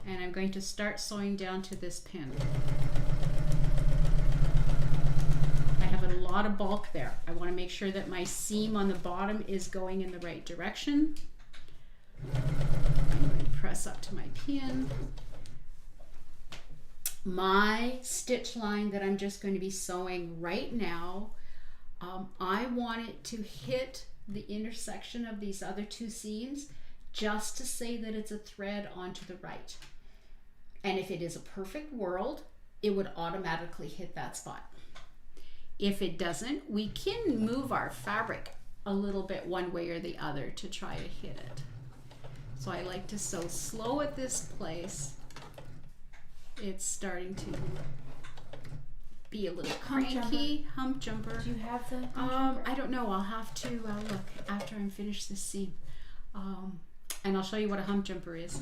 And I'm going to start sewing down to this pin. A lot of bulk there. I want to make sure that my seam on the bottom is going in the right direction. I'm going to press up to my pin. My stitch line that I'm just going to be sewing right now, I want it to hit the intersection of these other 2 seams just to say that it's a thread onto the right. And if it is a perfect world, it would automatically hit that spot. If it doesn't, we can move our fabric a little bit one way or the other to try to hit it. So I like to sew slow at this place. It's starting to be a little cranky. Hump jumper. Do you have the hump jumper? I don't know. I'll have to look after I'm finished this seam. And I'll show you what a hump jumper is.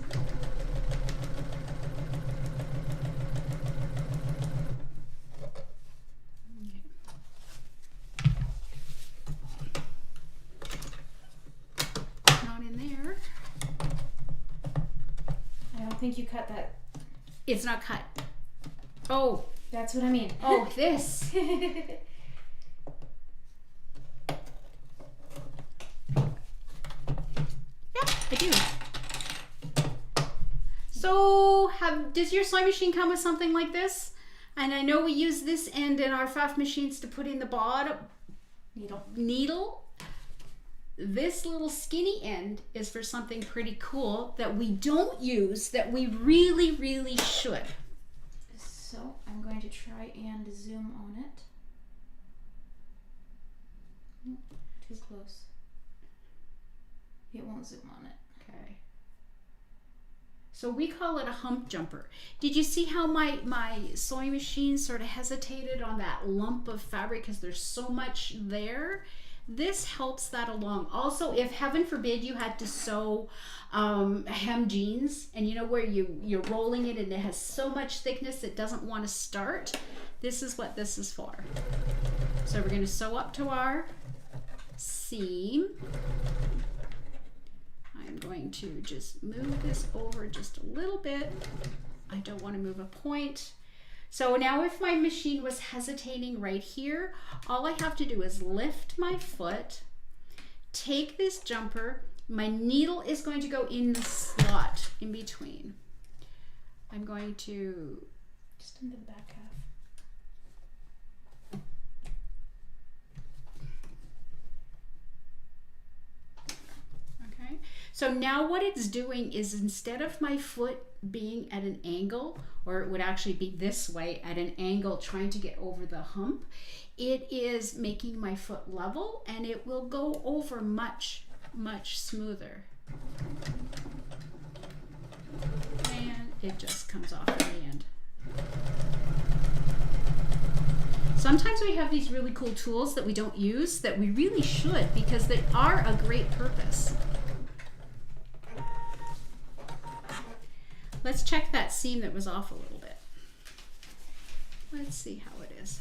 I think you cut that. It's not cut. Oh, that's what I mean. Oh, this. Yeah, I do. So, does your sewing machine come with something like this? And I know we use this end in our Pfaff machines to put in the bottom needle. This little skinny end is for something pretty cool that we don't use that we really, really should. So I'm going to try and zoom on it. Too close. It won't zoom on it. Okay. So we call it a hump jumper. Did you see how my sewing machine sort of hesitated on that lump of fabric because there's so much there? This helps that along. Also, if heaven forbid you had to sew hem jeans, and you know where you're rolling it and it has so much thickness it doesn't want to start, this is what this is for. So we're going to sew up to our seam. I'm going to just move this over just a little bit. I don't want to move a point. So now if my machine was hesitating right here, all I have to do is lift my foot, take this jumper, my needle is going to go in the slot in between. I'm going to just in the back half. Okay, so now what it's doing is instead of my foot being at an angle, or it would actually be this way at an angle trying to get over the hump, it is making my foot level and it will go over much smoother. And it just comes off in the end. Sometimes we have these really cool tools that we don't use that we really should, because they are a great purpose. Let's check that seam that was off a little bit. Let's see how it is.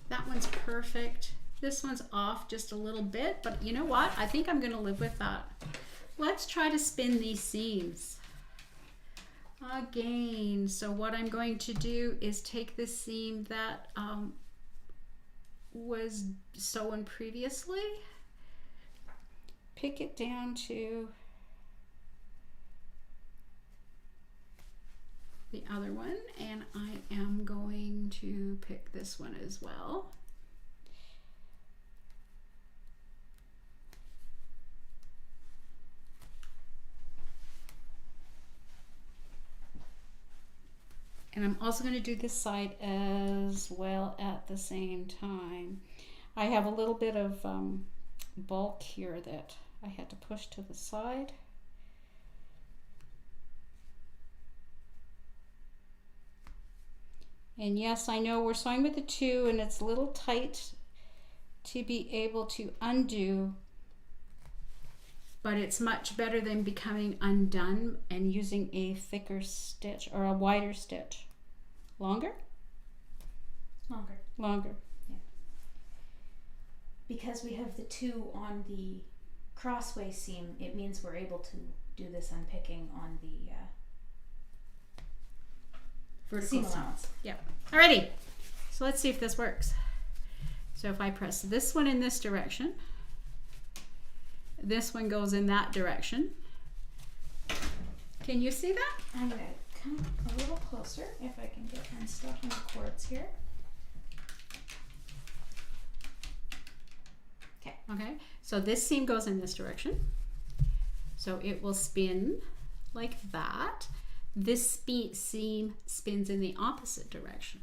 That one's perfect. This one's off just a little bit, but you know what? I think I'm gonna live with that. Let's try to spin these seams. Again, so what I'm going to do is take this seam that was sewn previously, pick it down to the other one, and I am going to pick this one as well. And I'm also going to do this side as well at the same time. I have a little bit of bulk here that I had to push to the side. And yes, I know we're sewing with the 2 and it's a little tight to be able to undo, but it's much better than becoming undone and using a thicker stitch or a wider stitch. Longer? Longer. Longer. Yeah. Because we have the 2 on the crossway seam, it means we're able to do this unpicking on the Vertical seam allowance. Yep. Alrighty. So let's see if this works. So if I press this one in this direction, this one goes in that direction. Can you see that? I'm going to come a little closer if I can get unstuck on the cords here. Okay, so this seam goes in this direction. So it will spin like that. This seam spins in the opposite direction.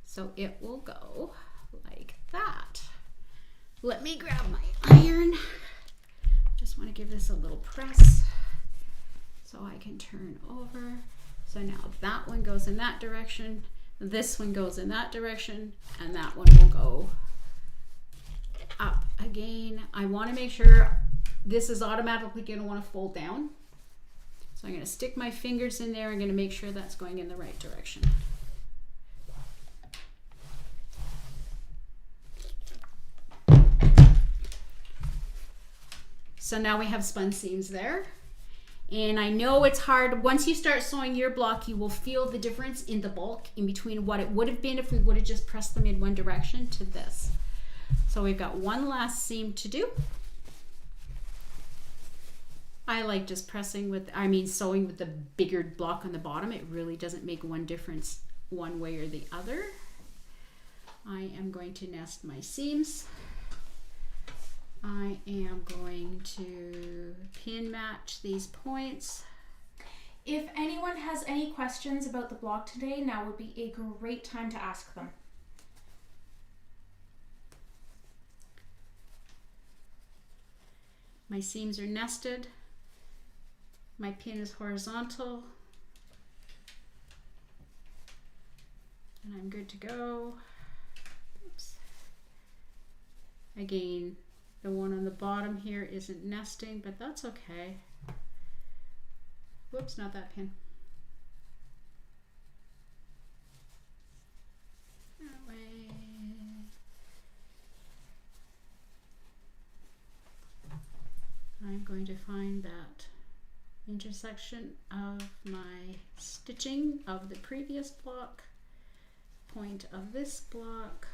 So it will go like that. Let me grab my iron. Just want to give this a little press so I can turn over. So now that one goes in that direction, this one goes in that direction, and that one will go up again. I want to make sure this is automatically going to want to fold down. So I'm going to stick my fingers in there. I'm going to make sure that's going in the right direction. So now we have spun seams there. And I know it's hard. Once you start sewing your block, you will feel the difference in the bulk in between what it would have been if we would have just pressed them in one direction to this. So we've got one last seam to do. I like just pressing with, sewing with the bigger block on the bottom. It really doesn't make one difference one way or the other. I am going to nest my seams. I am going to pin match these points. If anyone has any questions about the block today, now would be a great time to ask them. My seams are nested. My pin is horizontal. And I'm good to go. Oops. Again, the one on the bottom here isn't nesting, but that's okay. Whoops, not that pin. That way. I'm going to find that intersection of my stitching of the previous block, point of this block,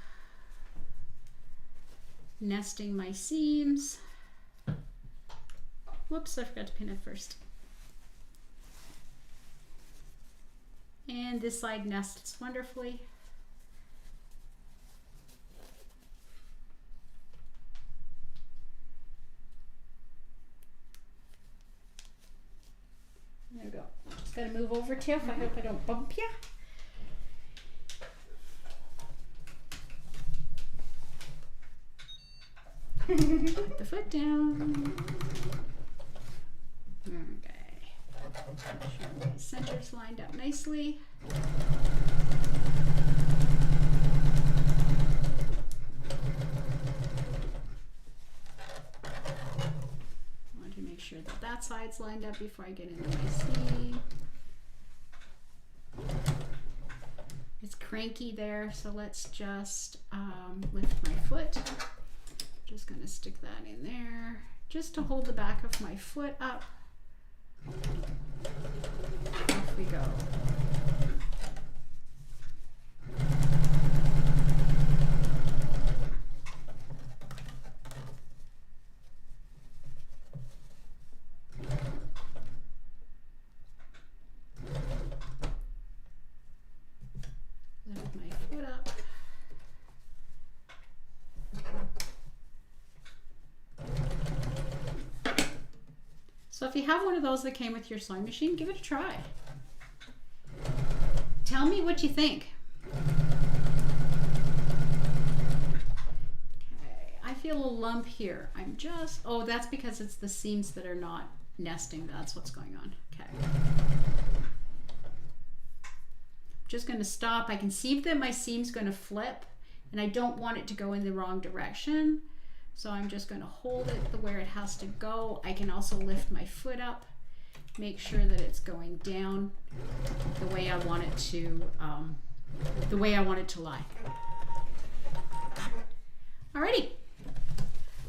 nesting my seams. Whoops, I forgot to pin it first. And this side nests wonderfully. There we go. Just gotta move over, Tiff. I hope I don't bump you. Put the foot down. Okay. Make sure my center's lined up nicely. I want to make sure that that side's lined up before I get into my seam. It's cranky there, so let's just lift my foot. Just going to stick that in there just to hold the back of my foot up. Off we go. Lift my foot up. So if you have one of those that came with your sewing machine, give it a try. Tell me what you think. Okay, I feel a lump here. Oh, that's because it's the seams that are not nesting. That's what's going on. Okay. Just going to stop. I can see that my seam's going to flip, and I don't want it to go in the wrong direction. So I'm just going to hold it where it has to go. I can also lift my foot up, make sure that it's going down the way I want it to, lie. Alrighty,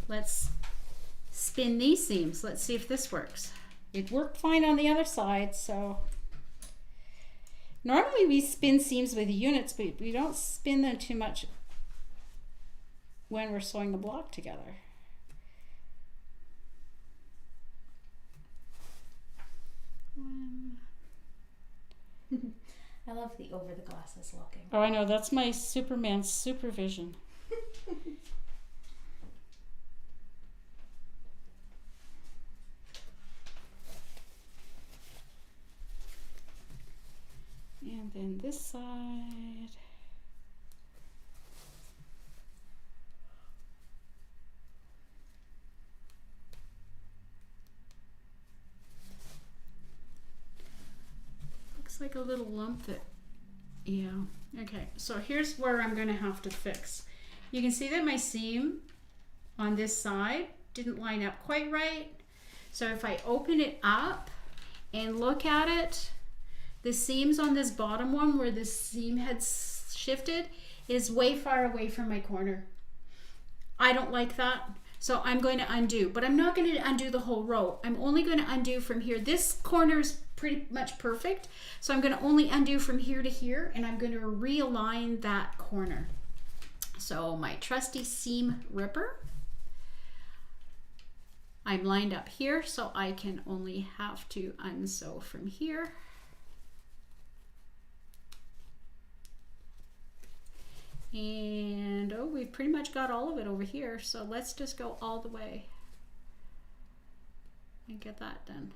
let's spin these seams. Let's see if this works. It worked fine on the other side, so normally we spin seams with units, but we don't spin them too much when we're sewing the block together. I love the over the glasses looking. Oh, I know, that's my Superman supervision. And then this side. Like a little lump that, yeah. Okay, so here's where I'm going to have to fix. You can see that my seam on this side didn't line up quite right. So if I open it up and look at it, the seams on this bottom one where the seam had shifted is way far away from my corner. I don't like that. So I'm going to undo, but I'm not going to undo the whole row. I'm only going to undo from here. This corner is pretty much perfect. So I'm going to only undo from here to here, and I'm going to realign that corner. So my trusty seam ripper, I'm lined up here, so I can only have to unsew from here. And oh, we've pretty much got all of it over here, so let's just go all the way and get that done.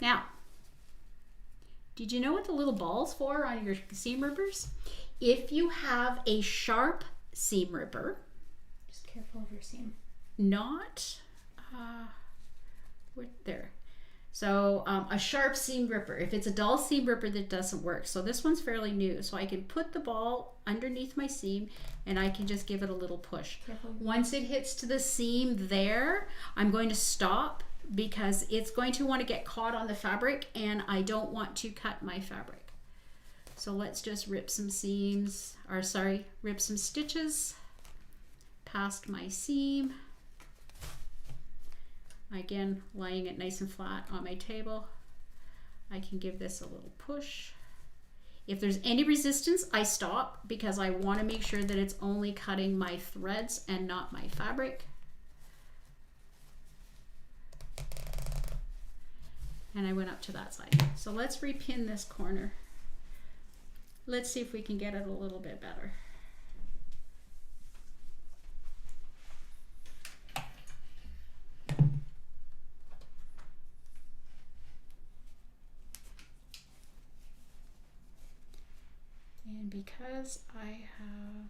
Now, did you know what the little ball's for on your seam rippers? If you have a sharp seam ripper, just careful of your seam. Not there. So a sharp seam ripper. If it's a dull seam ripper, that doesn't work. So this one's fairly new. So I can put the ball underneath my seam and I can just give it a little push. Careful. Once it hits to the seam there, I'm going to stop because it's going to want to get caught on the fabric and I don't want to cut my fabric. So let's just rip some seams, or sorry, rip some stitches past my seam. Again, laying it nice and flat on my table. I can give this a little push. If there's any resistance, I stop because I want to make sure that it's only cutting my threads and not my fabric. And I went up to that side. So let's repin this corner. Let's see if we can get it a little bit better. And because I have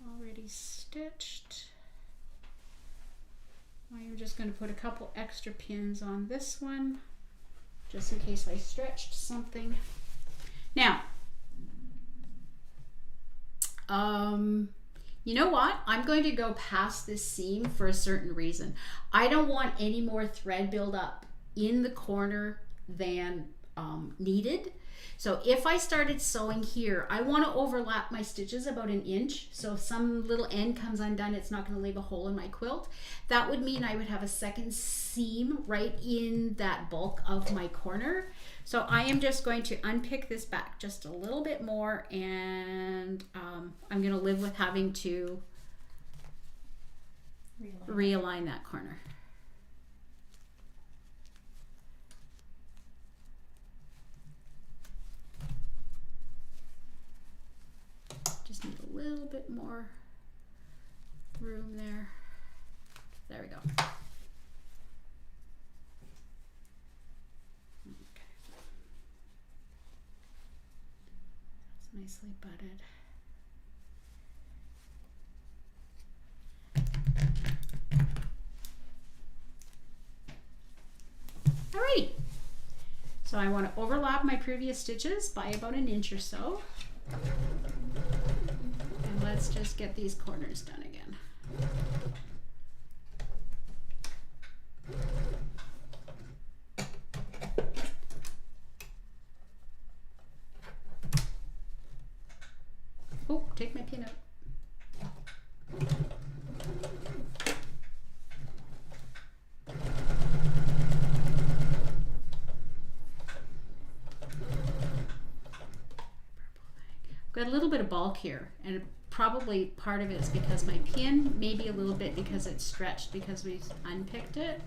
already stitched, I am just going to put a couple extra pins on this one, just in case I stretched something. Now, you know what? I'm going to go past this seam for a certain reason. I don't want any more thread buildup in the corner than needed. So if I started sewing here, I want to overlap my stitches about 1 inch. So if some little end comes undone, it's not going to leave a hole in my quilt. That would mean I would have a second seam right in that bulk of my corner. So I am just going to unpick this back just a little bit more, and I'm going to live with having to realign that corner. Just need a little bit more room there. There we go. Okay. That's nicely butted. Alrighty. So I want to overlap my previous stitches by about 1 inch or so. And let's just get these corners done again. Oh, take my pin out. Got a little bit of bulk here, and probably part of it is because my pin, maybe a little bit because it's stretched because we unpicked it,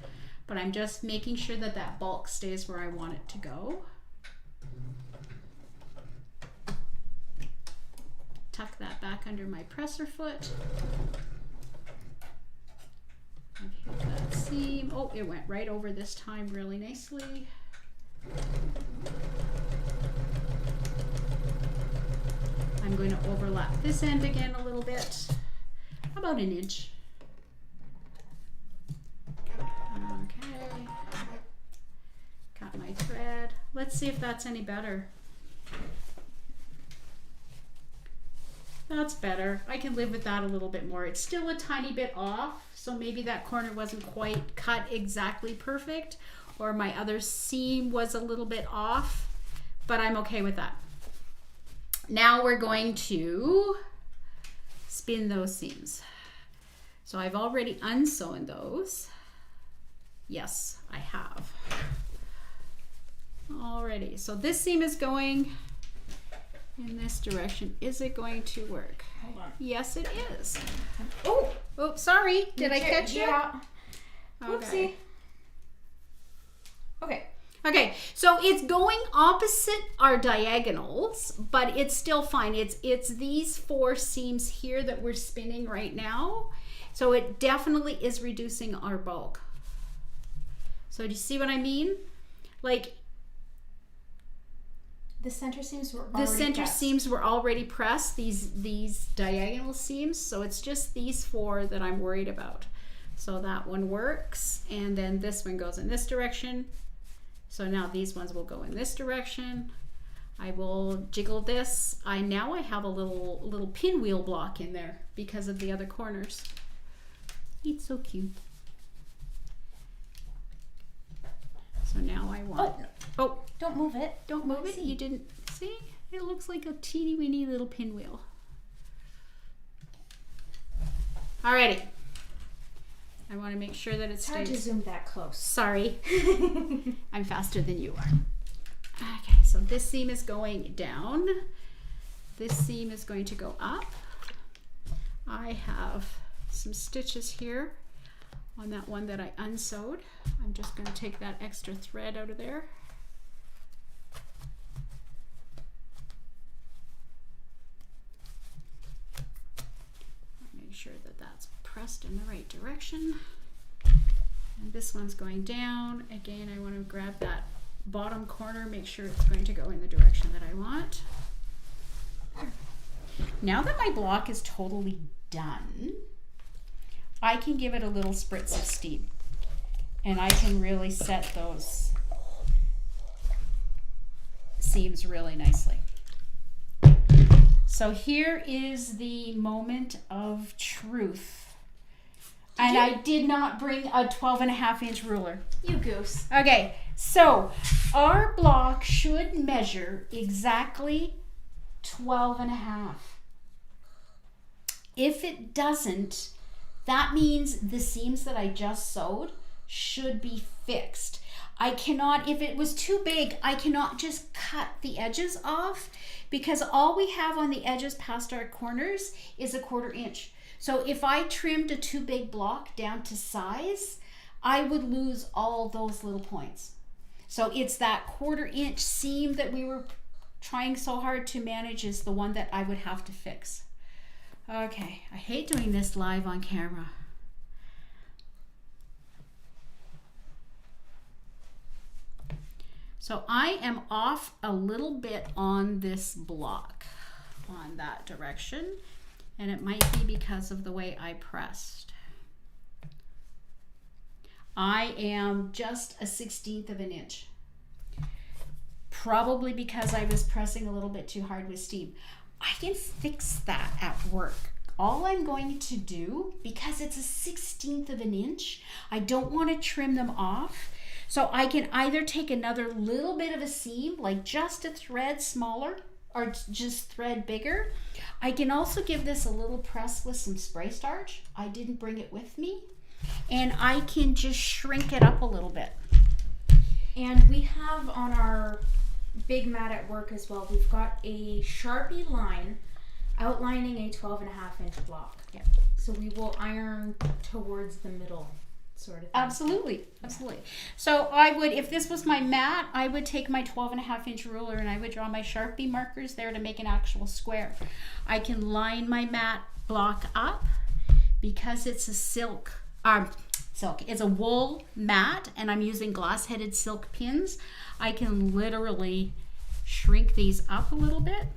but I'm just making sure that that bulk stays where I want it to go. Tuck that back under my presser foot. I've hit that seam. Oh, it went right over this time really nicely. I'm going to overlap this end again a little bit, about 1 inch. Okay, got my thread. Let's see if that's any better. That's better. I can live with that a little bit more. It's still a tiny bit off, so maybe that corner wasn't quite cut exactly perfect, or my other seam was a little bit off, but I'm okay with that. Now we're going to spin those seams. So I've already unsewn those. Yes, I have. Alrighty, so this seam is going in this direction. Is it going to work? Hold on. Yes, it is. Oh, Oh, sorry. Did I catch you? Yeah. Okay. Oopsie. Okay. Okay, so it's going opposite our diagonals, but it's still fine. It's these 4 seams here that we're spinning right now. So it definitely is reducing our bulk. So do you see what I mean? Like the center seams were already pressed, these diagonal seams. So it's just these 4 that I'm worried about. So that one works, and then this one goes in this direction. So now these ones will go in this direction. I will jiggle this. Now I have a little pinwheel block in there because of the other corners. It's so cute. So now I want. Oh, don't move it. Don't move it. You didn't see? It looks like a teeny weeny little pinwheel. Alrighty. I want to make sure that it It's hard to stays. zoom that close. Sorry, I'm faster than you are. Okay, so this seam is going down. This seam is going to go up. I have some stitches here on that one that I unsewed. I'm just going to take that extra thread out of there. Make sure that that's pressed in the right direction. And this one's going down. Again, I want to grab that bottom corner, make sure it's going to go in the direction that I want. Now that my block is totally done, I can give it a little spritz of steam, and I can really set those seams really nicely. So here is the moment of truth. And I did not bring a 12.5-inch ruler. You goose. Okay, so our block should measure exactly 12.5. If it doesn't, that means the seams that I just sewed should be fixed. I cannot, if it was too big, I cannot just cut the edges off, because all we have on the edges past our corners is a 1/4 inch. So if I trimmed a too big block down to size, I would lose all those little points. So it's that 1/4 inch seam that we were trying so hard to manage is the one that I would have to fix. Okay, I hate doing this live on camera. So I am off a little bit on this block, on that direction, and it might be because of the way I pressed. I am just a 1/16 of an inch. Probably because I was pressing a little bit too hard with steam. I can fix that at work. All I'm going to do, because it's a 1/16 of an inch, I don't want to trim them off. So I can either take another little bit of a seam, like just a thread smaller, or just thread bigger. I can also give this a little press with some spray starch. I didn't bring it with me. And I can just shrink it up a little bit. And we have on our big mat at work as well, we've got a Sharpie line outlining a 12.5-inch block. Yeah. So we will iron towards the middle, sort of thing. Absolutely, absolutely. So I would, if this was my mat, I would take my 12.5-inch ruler and I would draw my Sharpie markers there to make an actual square. I can line my mat block up because it's a it's a wool mat and I'm using glass-headed silk pins. I can literally shrink these up a little bit.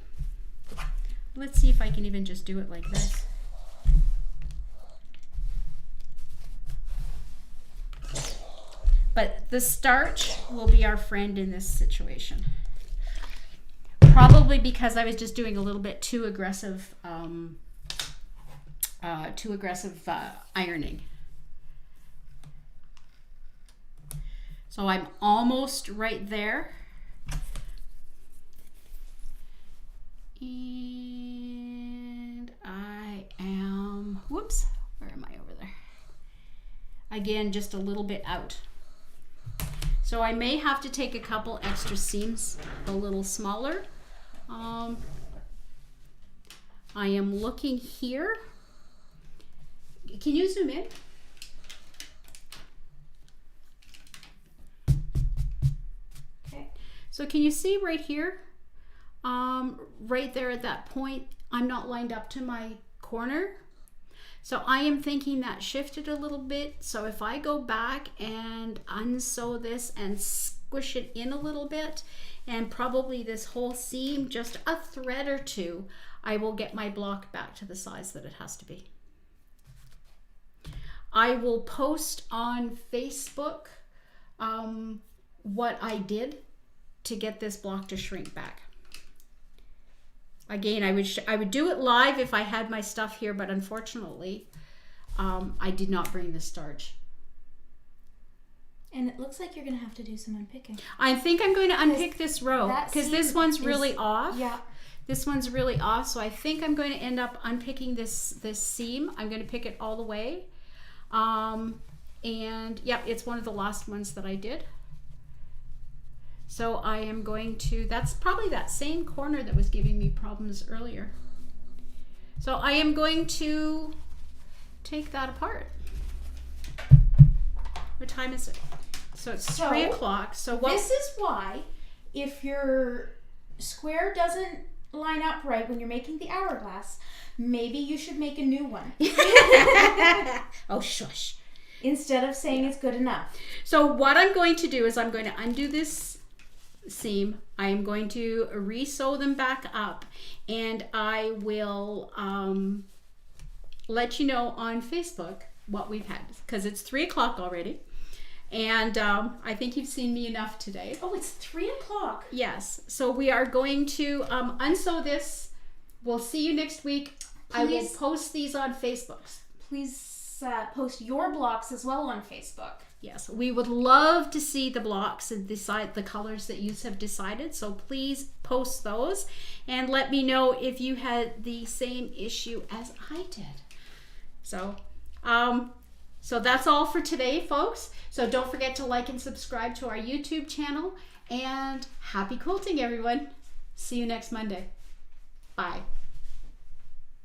Let's see if I can even just do it like this. But the starch will be our friend in this situation. Probably because I was just doing a little bit too aggressive ironing. So I'm almost right there. And I am, whoops, where am I over there? Again, just a little bit out. So I may have to take a couple extra seams a little smaller. I am looking here. Can you zoom in? Okay. So can you see right here? Right there at that point, I'm not lined up to my corner. So I am thinking that shifted a little bit. So if I go back and unsew this and squish it in a little bit, and probably this whole seam, just a thread or two, I will get my block back to the size that it has to be. I will post on Facebook what I did to get this block to shrink back. Again, I would do it live if I had my stuff here, but unfortunately, I did not bring the starch. And it looks like you're going to have to do some unpicking. I think I'm going to unpick this row because this one's really off. Yeah. This one's really off, so I think I'm going to end up unpicking this seam. I'm going to pick it all the way. And yeah, it's one of the last ones that I did. So I am going to, that's probably that same corner that was giving me problems earlier. So I am going to take that apart. What time is it? So it's 3 o'clock. So what? This is why, if your square doesn't line up right when you're making the hourglass, maybe you should make a new one. Oh, shush. Instead of saying it's good enough. So what I'm going to do is I'm going to undo this seam. I am going to re-sew them back up, and I will let you know on Facebook what we've had, because it's 3 o'clock already. And I think you've seen me enough today. Oh, it's 3 o'clock. Yes. So we are going to unsew this. We'll see you next week. Please, I will post these on Facebook. Please post your blocks as well on Facebook. Yes, we would love to see the blocks and decide the colors that you have decided. So please post those and let me know if you had the same issue as I did. So, so that's all for today, folks. So don't forget to like and subscribe to our YouTube channel, and happy quilting, everyone. See you next Monday. Bye.